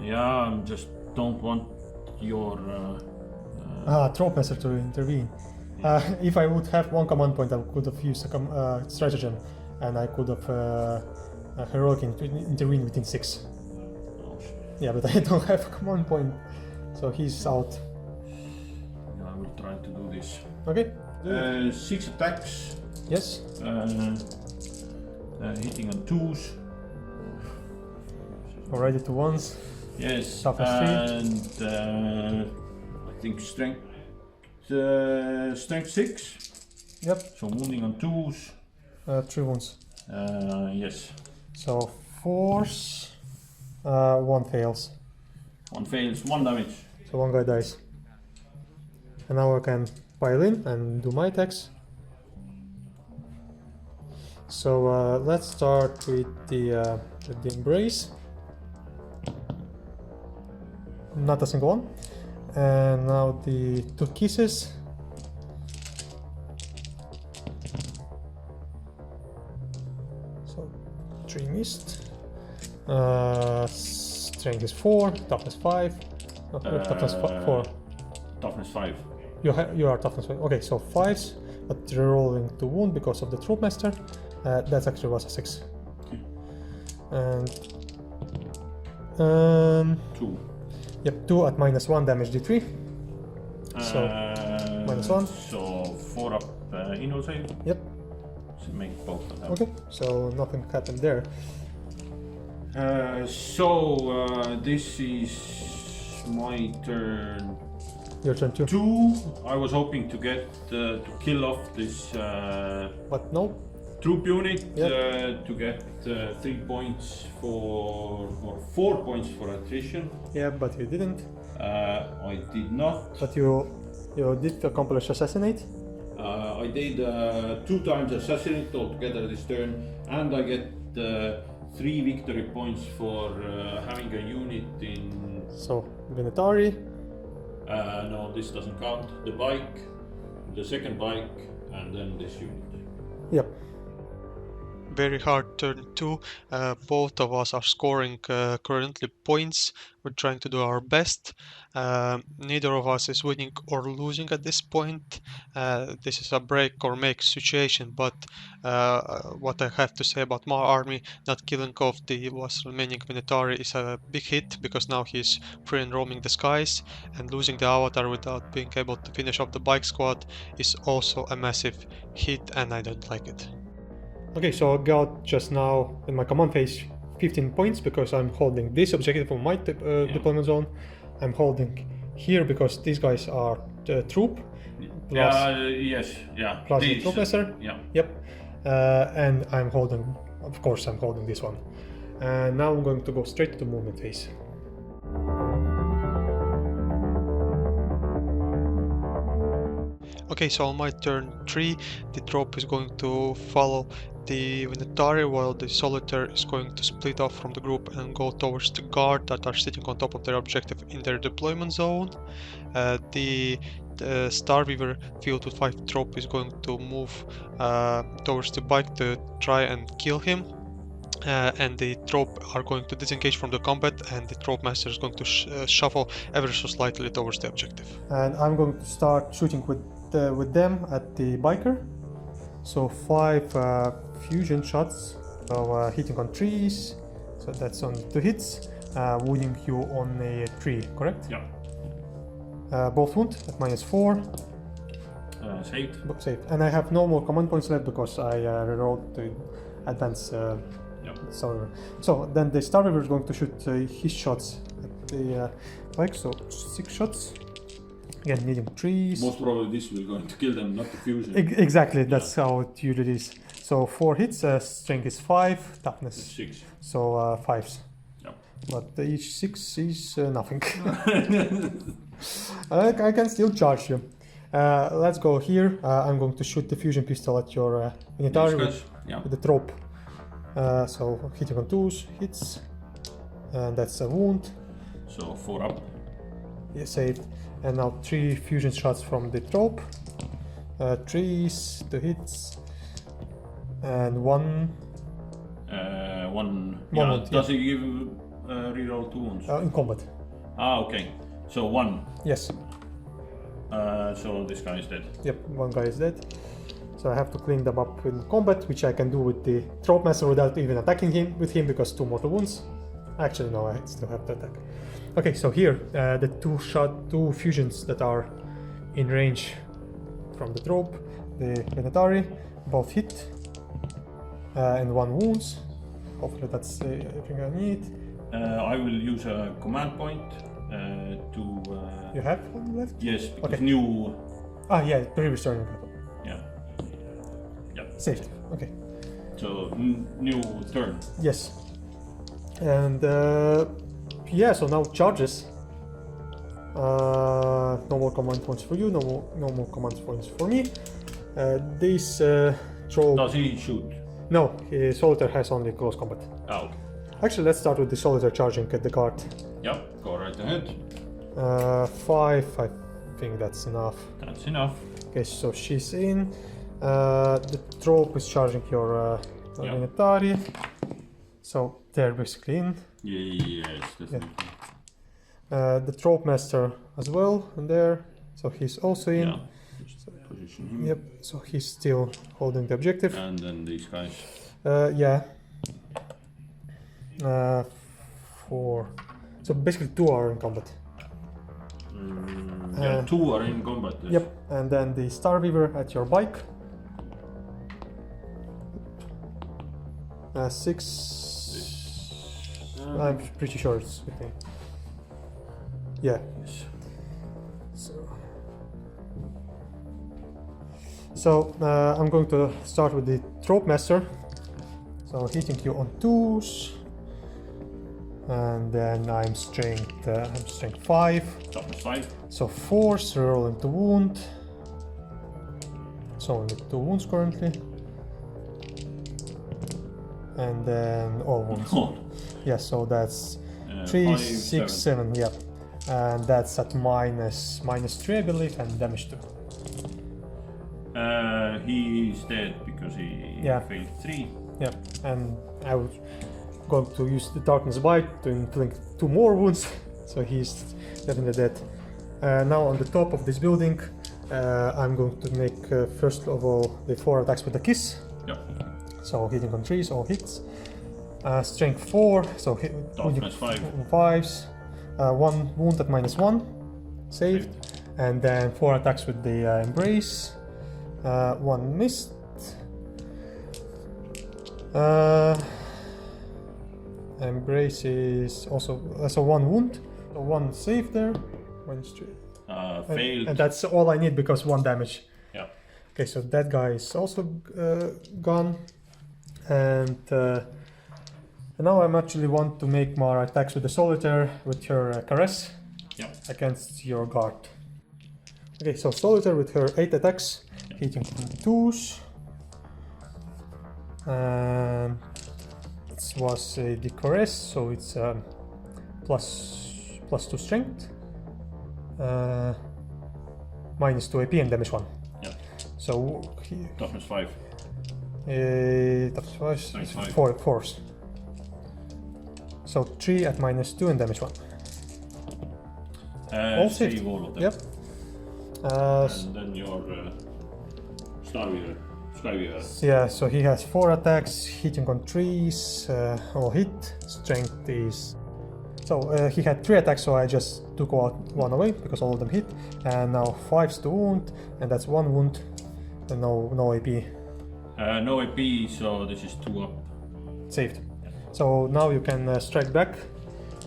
Yeah, I just don't want your. Trope master to intervene. If I would have 1 command point, I could have used a stratagem, and I could have heroic intervene within 6. Oh, shit. Yeah, but I don't have a command point, so he's out. Yeah, I will try to do this. Okay. 6 attacks, Yes. hitting on 2s. Already to 1s. Yes, Toughness 3. and I think strength 6. Yep. So wounding on 2s. 3 wounds. Yes, So 4s. 1 fails. 1 fails, 1 damage. So 1 guy dies. And now I can pile in and do my attacks. So let's start with the embrace. Not a single one. And now the 2 kisses. So 3 missed. Strength is 4, toughness 5. Oh, you're toughness 4. Toughness 5. You are toughness 5. Okay, so 5s, but rerolling to wound because of the Troop Master. That actually was a 6. Okay. And 2. Yep, 2 at -1 damage d3. So -1. So 4 up inno save. Yep. So make both of them. Okay, so nothing happened there. This is my turn. Your turn too. 2. I was hoping to get to kill off this But no. troop unit Yep. to get 3 points or 4 points for attrition. Yeah, but you didn't. I did not. But you did accomplish assassinate. I did 2 times assassinate altogether this turn, and I get 3 victory points for having a unit in. So Venetari. No, this doesn't count. The bike, the second bike, and then this unit. Yep. Very hard turn 2. Both of us are scoring currently points. We're trying to do our best. Neither of us is winning or losing at this point. This is a break or make situation, but what I have to say about my army, not killing off the last remaining Venetari is a big hit, because now he's free and roaming the skies, and losing the Avatar without being able to finish off the bike squad is also a massive hit, and I don't like it. Okay, so I got just now in my command phase 15 points because I'm holding this objective for my deployment zone. I'm holding here because these guys are the troop. Plus, Yes, yeah. plus the These, troop master. Yeah. Yep. And I'm holding, of course, I'm holding this one. And now I'm going to go straight to the movement phase. Okay, so on my turn 3, the troop is going to follow the Venetari, while the Solitaire is going to split off from the group and go towards the guard that are sitting on top of their objective in their deployment zone. The Starweaver field with 5 troop is going to move towards the bike to try and kill him. And the troop are going to disengage from the combat, and the troop master is going to shuffle ever so slightly towards the objective. And I'm going to start shooting with them at the biker. So 5 fusion shots, so hitting on trees, so that's on 2 hits, wounding you on a tree, correct? Yeah. Both wound at -4. Saved. Saved. And I have no more command points left because I rerolled to advance Starweaver. So then the Starweaver is going to shoot his shots at the bike, so 6 shots. Again, needing trees. Most probably this will going to kill them, not the fusion. Exactly, that's how it usually is. So 4 hits, strength is 5, toughness 6. So 5s. Yep. But each 6 is nothing. I can still charge you. Let's go here. I'm going to shoot the fusion pistol at your Venetari with the trope. So hitting on 2s, hits, and that's a wound. So 4 up. Yeah, saved. And now 3 fusion shots from the trope. 3s, 2 hits, and 1. 1. Wound, does he give reroll 2 wounds? In combat. Okay. So 1. Yes. So this guy is dead. Yep, 1 guy is dead. So I have to clean them up in combat, which I can do with the trope master without even attacking him because 2 mortal wounds. Actually, no, I still have to attack. Okay, so here the 2 fusions that are in range from the trope, the Venetari, both hit and 1 wounds. Hopefully that's everything I need. I will use a command point to. You have one left? Yes, because Okay. new. Yeah, previous turn. Yeah. Yep. Saved. Okay. So new turn. Yes. And yeah, so now charges. No more command points for you. No more command points for me. This troll. Does he shoot? No, Solitaire has only close combat. Ah, okay. Actually, let's start with the Solitaire charging at the guard. Yep. Go right ahead. 5. I think that's enough. That's enough. Okay, so she's in. The trope is charging your Venetari. So they're basically in. Yes, definitely. The Trope Master as well in there, so he's also in. Yeah. Just position him. Yep, so he's still holding the objective. And then these guys. Yeah. 4. So basically 2 are in combat. Yeah, 2 are in combat. Yes. Yep, and then the Starweaver at your bike. 6. I'm pretty sure it's with me. Yeah. Yes. So I'm going to start with the Trope Master. So hitting you on 2s, and then I'm strength 5. Toughness 5. So 4s, rolling to wound. So only 2 wounds currently. And then all wounds. Oh. Yeah, so that's 3, 5, 6, 7, yeah. And that's at minus 3, I believe, and damage 2. He's dead because he failed 3. Yeah, and I was going to use the Darkness Bite to inflict 2 more wounds, so he's definitely dead. Now on the top of this building, I'm going to make first of all the 4 attacks with the Kiss. Yeah. So hitting on 3s, all hits. Strength 4, so Toughness 5. 5s. 1 wound at -1, saved. And then 4 attacks with the Embrace. 1 missed. Embrace is also so 1 wound, so 1 save there. Failed. And that's all I need because 1 damage. Yeah. Okay, so that guy is also gone, and now I'm actually want to make more attacks with the Solitaire with her Caress against your guard. Okay, so Solitaire with her 8 attacks, hitting 2s. This was the Caress, so it's plus 2 strength, minus 2 AP and damage 1. Yeah. So Toughness 5. Toughness 5, Strength 5. 4 force. So 3 at -2 and damage 1. All saved. Save all of them. Yep. And then your Skyweaver. Yeah, so he has 4 attacks, hitting on 3s, all hit. Strength is. So he had 3 attacks, so I just took 1 away because all of them hit. And now 5s to wound, and that's 1 wound, and no AP. No AP, so this is 2 up. Saved. So now you can strike back.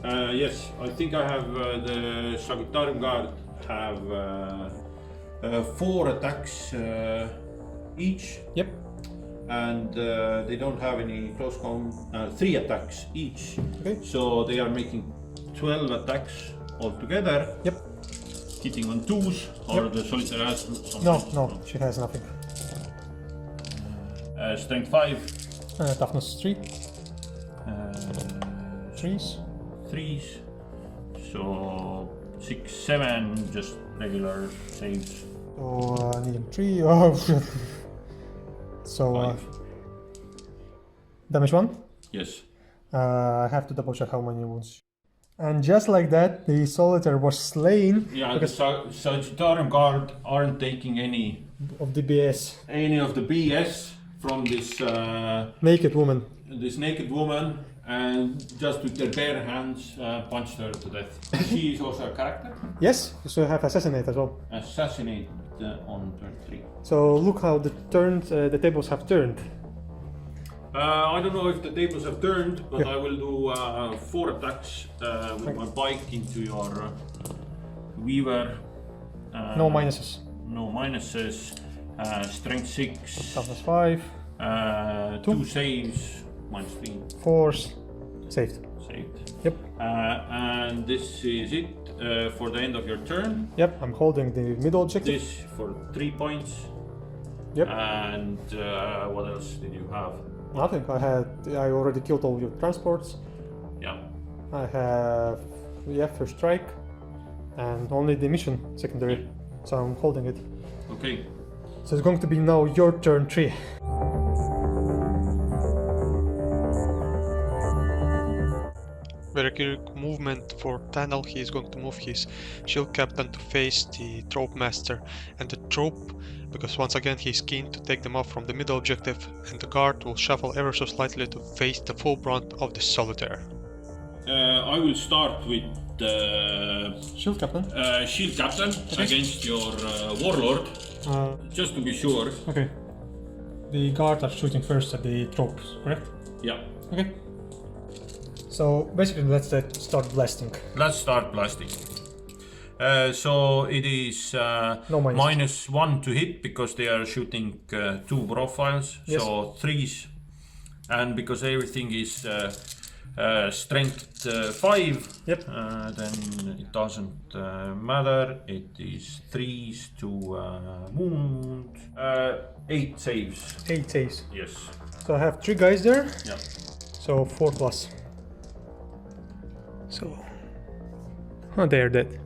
Yes, I think I have the Sagittarium Guard have 4 attacks each. Yep. And they don't have any close combat. 3 attacks each. Okay. So they are making 12 attacks altogether. Yep. Hitting on 2s, or the Solitaire has something. No, she has nothing. Strength 5. Toughness 3. 3s. 3s. So 6, 7, just regular saves. So needing 3. Oh, so 5. damage 1. Yes. I have to double check how many wounds. And just like that, the Solitaire was slain. Yeah, the Sagittarium Guard aren't taking any of the BS. Any of the BS from this naked woman. This naked woman, and just with their bare hands punched her to death. She is also a character. Yes, you still have assassinate as well. Assassinate on turn 3. So look how the tables have turned. I don't know if the tables have turned, but I will do 4 attacks with my bike into your Weaver. No minuses. No minuses. Strength 6. Toughness 5. 2 saves. -3. Force. Saved. Saved. Yep. And this is it for the end of your turn. Yep, I'm holding the middle objective. This for 3 points. Yep. And what else did you have? Nothing. I already killed all your transports. Yeah. I have first strike, and only the mission secondary. So I'm holding it. Okay. So it's going to be now your turn 3. Very quick movement for Tanel. He is going to move his shield captain to face the trope master and the trope, because once again he is keen to take them off from the middle objective, and the guard will shuffle ever so slightly to face the full brunt of the solitaire. I will start with Shield captain. shield captain against your warlord, just to be sure. Okay. The guard are shooting first at the tropes, correct? Yeah. Okay. So basically, let's start blasting. Let's start blasting. So it is No minus. -1 to hit because they are shooting 2 profiles, Yes. so 3s, and because everything is strength 5, Yep. then it doesn't matter. It is 3s to wound. 8 saves. 8 saves. Yes. So I have 3 guys there. Yeah. So 4 plus. So, they are dead.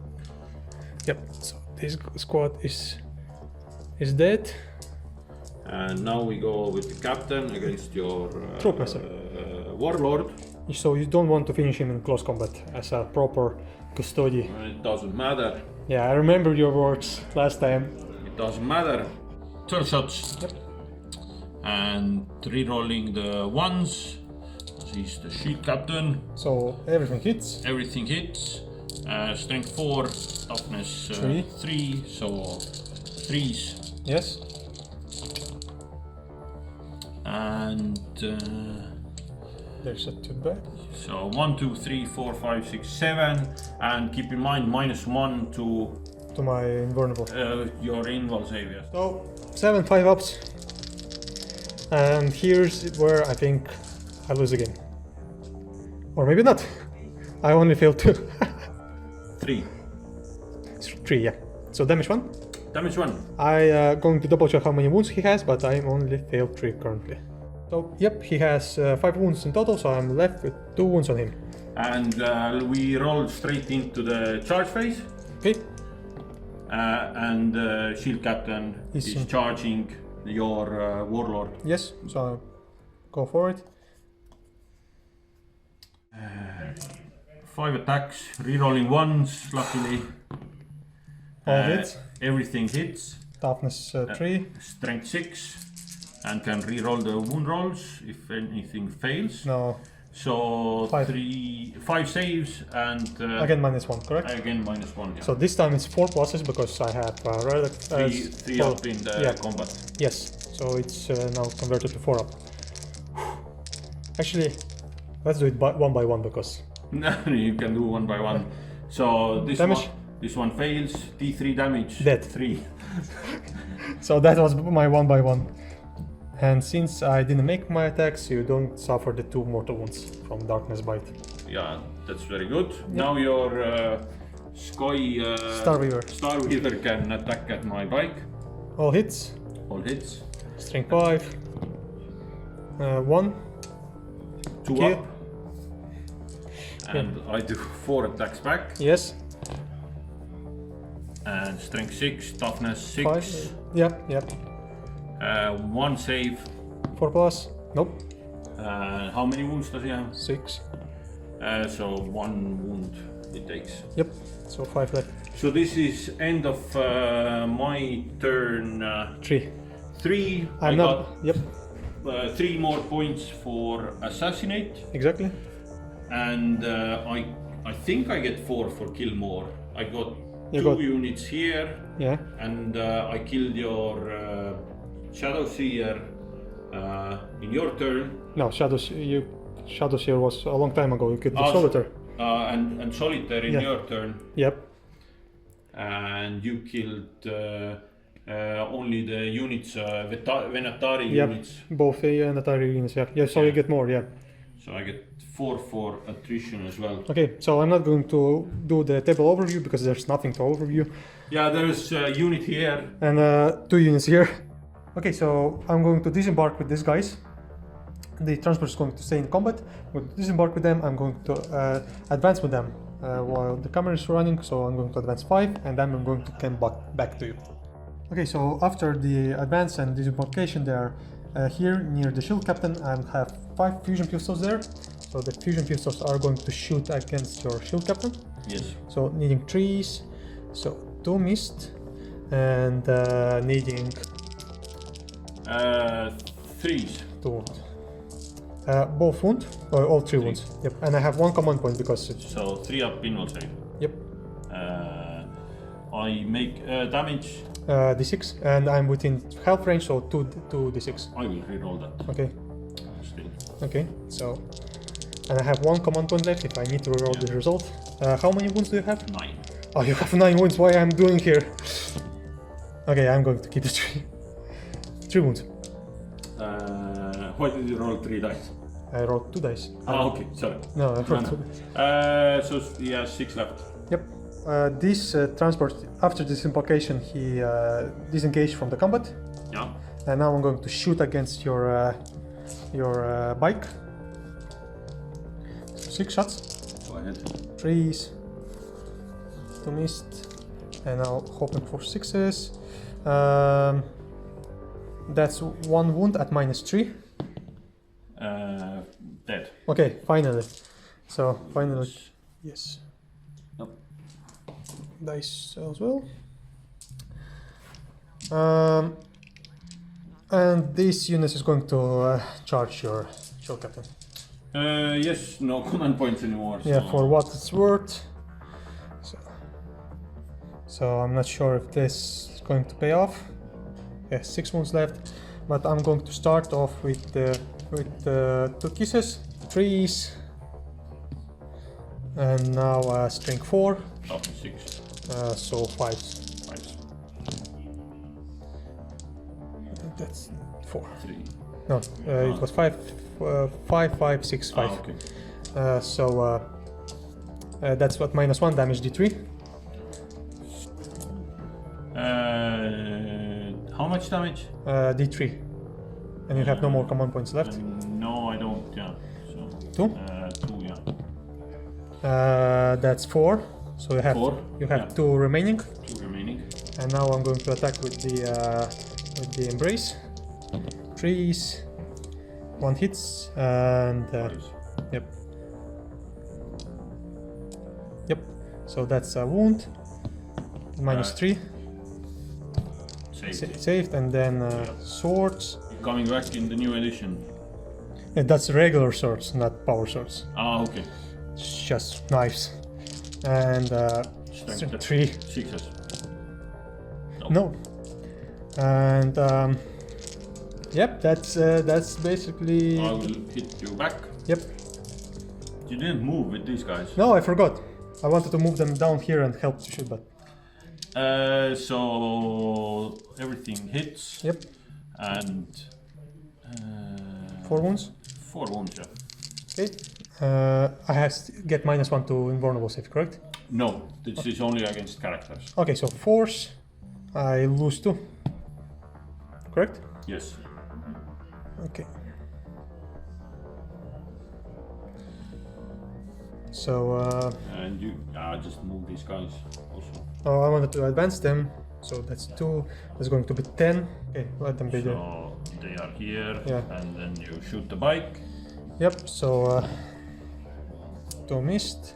Yep. So this squad is dead. And now we go with the captain against your Troop master. warlord. So you don't want to finish him in close combat as a proper custody. It doesn't matter. Yeah, I remember your words last time. It doesn't matter. 12 shots. Yep. And re-rolling the ones. He's the shield captain. So everything hits. Everything hits. Strength 4, toughness 3, so 3s. Yes. And There's a 2 bad. so 1, 2, 3, 4, 5, 6, 7. And keep in mind -1 to To my invulnerable. your invul save. Yes. So 7 5-ups. And here's where I think I lose again. Or maybe not. I only failed 2. 3. 3, yeah. So damage 1. Damage 1. I going to double check how many wounds he has, but I only failed 3 currently. So yep, he has 5 wounds in total, so I'm left with 2 wounds on him. And we roll straight into the charge phase. Okay. And shield captain He's is in- charging your warlord. Yes, so go for it. 5 attacks, re-rolling ones, luckily. All hits. Everything hits. Toughness 3. Strength 6. And can re-roll the wound rolls if anything fails. No. So 5. 5 saves and Again -1, correct? again -1. Yeah. So this time it's 4 pluses because I have relic. 3 up in the combat. Yes, so it's now converted to 4 up. Actually, let's do it one by one because You can do 1 by 1. So this one fails. D3 damage. Dead. 3. so that was my 1 by 1. And since I didn't make my attacks, you don't suffer the 2 mortal wounds from Darkness Bite. Yeah, that's very good. Now your Starweaver can attack at my bike. All hits. All hits. Strength 5. 1. 2 Kill. up. And I do 4 attacks back. Yes. And strength 6, toughness 6. 5. Yep. 1 save. 4 plus. Nope. How many wounds does he have? 6. So 1 wound it takes. Yep. So 5 left. So this is end of my turn 3. 3. I'm I not. Yep. got 3 more points for assassinate, Exactly. and I think I get 4 for kill more. I got You 2 got- units here, Yeah. and I killed your Shadow Seer in your turn, No, Shadow Seer was a long time ago. You killed the Solitaire. and Solitaire in Yeah. your turn, Yep. and you killed only the units, Venatari Yep. units. Both and Atari units. Yeah. Yeah. So you get more. Yeah. So I get 4 for attrition as well. Okay. So I'm not going to do the table overview because there's nothing to overview. Yeah, there's a unit here. And 2 units here. Okay, so I'm going to disembark with these guys. The transport is going to stay in combat. I'm going to disembark with them. I'm going to advance with them while the camera is running. So I'm going to advance 5, and then I'm going to come back to you. Okay, so after the advance and disembarkation, they are here near the shield captain. I have 5 fusion pistols there. So the fusion pistols are going to shoot against your shield captain. Yes. So needing 3s, so 2 missed, and needing 3s. 2 wound. Both wound, or all 3 wounds. Yep, and I have 1 command point because it's... So 3 up invul save. Yep. I make damage. D6, and I'm within health range, so 2 D6. I will reroll that. Okay. Still. Okay, so... And I have 1 command point left if I need to reroll Yeah. the result. How many wounds do you have? 9. Oh, you have 9 wounds, what I'm doing here? Okay, I'm going to keep the 3. 3 wounds. Why did you roll 3 dice? I rolled 2 dice. Okay, sorry. No, I rolled 2. So yeah, 6 left. Yep. This transport, after this implication, he disengaged from the combat. Yeah. And now I'm going to shoot against your bike. 6 shots. Go ahead. 3s. 2 missed. And now hoping for 6s. That's 1 wound at -3. Dead. Okay, finally. So finally, yes. Nope. Dice as well. And this unit is going to charge your shield captain. Yes, no command points anymore. Yeah, so- for what it's worth. So I'm not sure if this is going to pay off. Yeah, 6 wounds left, but I'm going to start off with 2 kisses, 3s, and now string 4, Oh, 6. so 5s. 5. That's 4. 3. No, it was 5, 5, 6, 5. Ah, okay. So that's what -1 damage D3. How much damage? D3. And you have no more command points left. No, I don't. Yeah. So. 2. 2. Yeah. That's 4. So you have 4, you have yeah. 2 remaining. 2 remaining. And now I'm going to attack with the embrace. 3s. 1 hits and Nice. yep. Yep. So that's a wound. -3. Saved. Saved, and then swords. Coming back in the new edition. Yeah, that's regular swords, not power swords. Ah, okay. It's just knives. And Strength 3. 6s. No. And yep, that's basically. I will hit you back. Yep. You didn't move with these guys. No, I forgot. I wanted to move them down here and help to shoot, but. So everything hits. Yep. And 4 wounds. 4 wounds, yeah. Okay. I have to get -1 to invulnerable save, correct? No, this is only against characters. Okay, so force, I lose 2. Correct? Yes. Okay. So And you just move these guys also. oh, I wanted to advance them. So that's 2. That's going to be 10. Okay, let them be there. So they are here, Yeah. and then you shoot the bike. Yep. So 2 missed.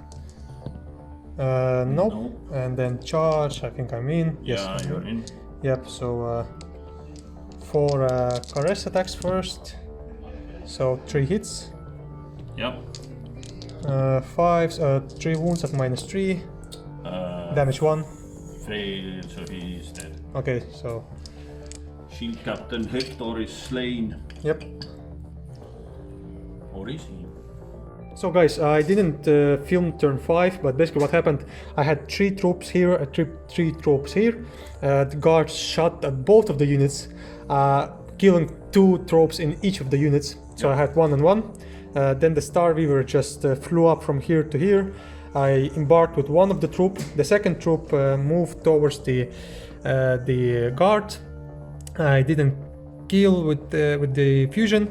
Nope. No. And then charge. I think I'm in. Yes. Yeah, I'm you're in. Yep. So 4 caress attacks first. So 3 hits. Yep. 5. 3 wounds at -3. Damage 1. Fail, so he's dead. Okay. So Shield Captain Hector is slain. yep. Or is he? So guys, I didn't film turn 5, but basically what happened, I had 3 troops here, 3 troops here. The guards shot at both of the units, killing 2 troops in each of the units. So I had 1 and 1. Then the Star Weaver just flew up from here to here. I embarked with one of the troop. The second troop moved towards the guard. I didn't kill with the fusion.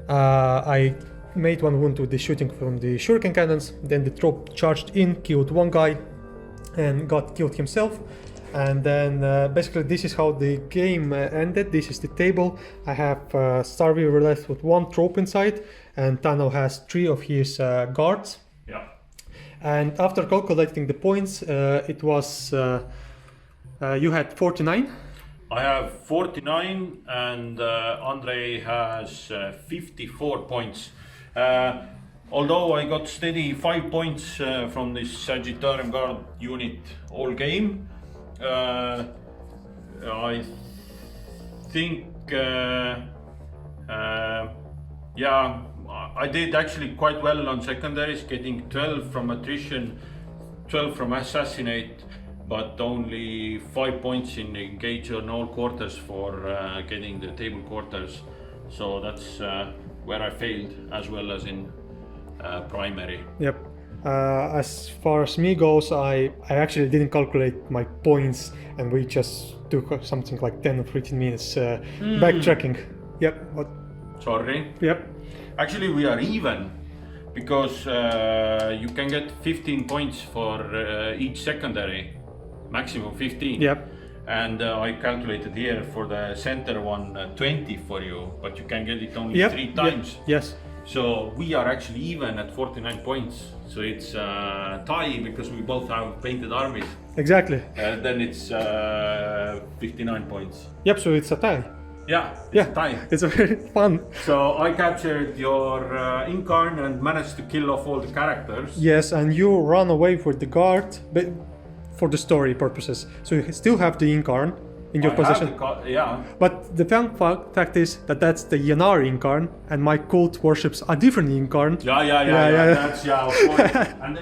I made 1 wound with the shooting from the shuriken cannons. Then the troop charged in, killed 1 guy, and got killed himself. And then basically this is how the game ended. This is the table. I have Starweaver left with 1 trope inside, and Tanel has 3 of his guards. Yeah. And after calculating the points, it was you had 49. I have 49 and Andrei has 54 points. Although I got steady 5 points from this Sagittarium Guard unit all game, I think, yeah, I did actually quite well on secondaries, getting 12 from attrition, 12 from assassinate, but only 5 points in engage on all quarters for getting the table quarters. So that's where I failed, as well as in primary. Yep. As far as me goes, I actually didn't calculate my points, and we just took something like 10 or 15 minutes backtracking. Yep. But, Sorry. yep. Actually, we are even, because you can get 15 points for each secondary, maximum 15. Yep. And I calculated here for the center one 20 for you, but you can get it only Yep. 3 times. Yep. Yes. So we are actually even at 49 points. So it's tie because we both have painted armies. Exactly. Then it's 59 points. Yep. So it's a tie. Yeah, it's Yeah. a tie. It's a very fun. So I captured your incarn and managed to kill off all the characters. Yes, and you run away with the guard, but for the story purposes. So you still have the incarn in your I have possession. yeah. But the fun fact is that that's the Yanar incarn, and my cult worships a different incarn. Yeah. That's of course. And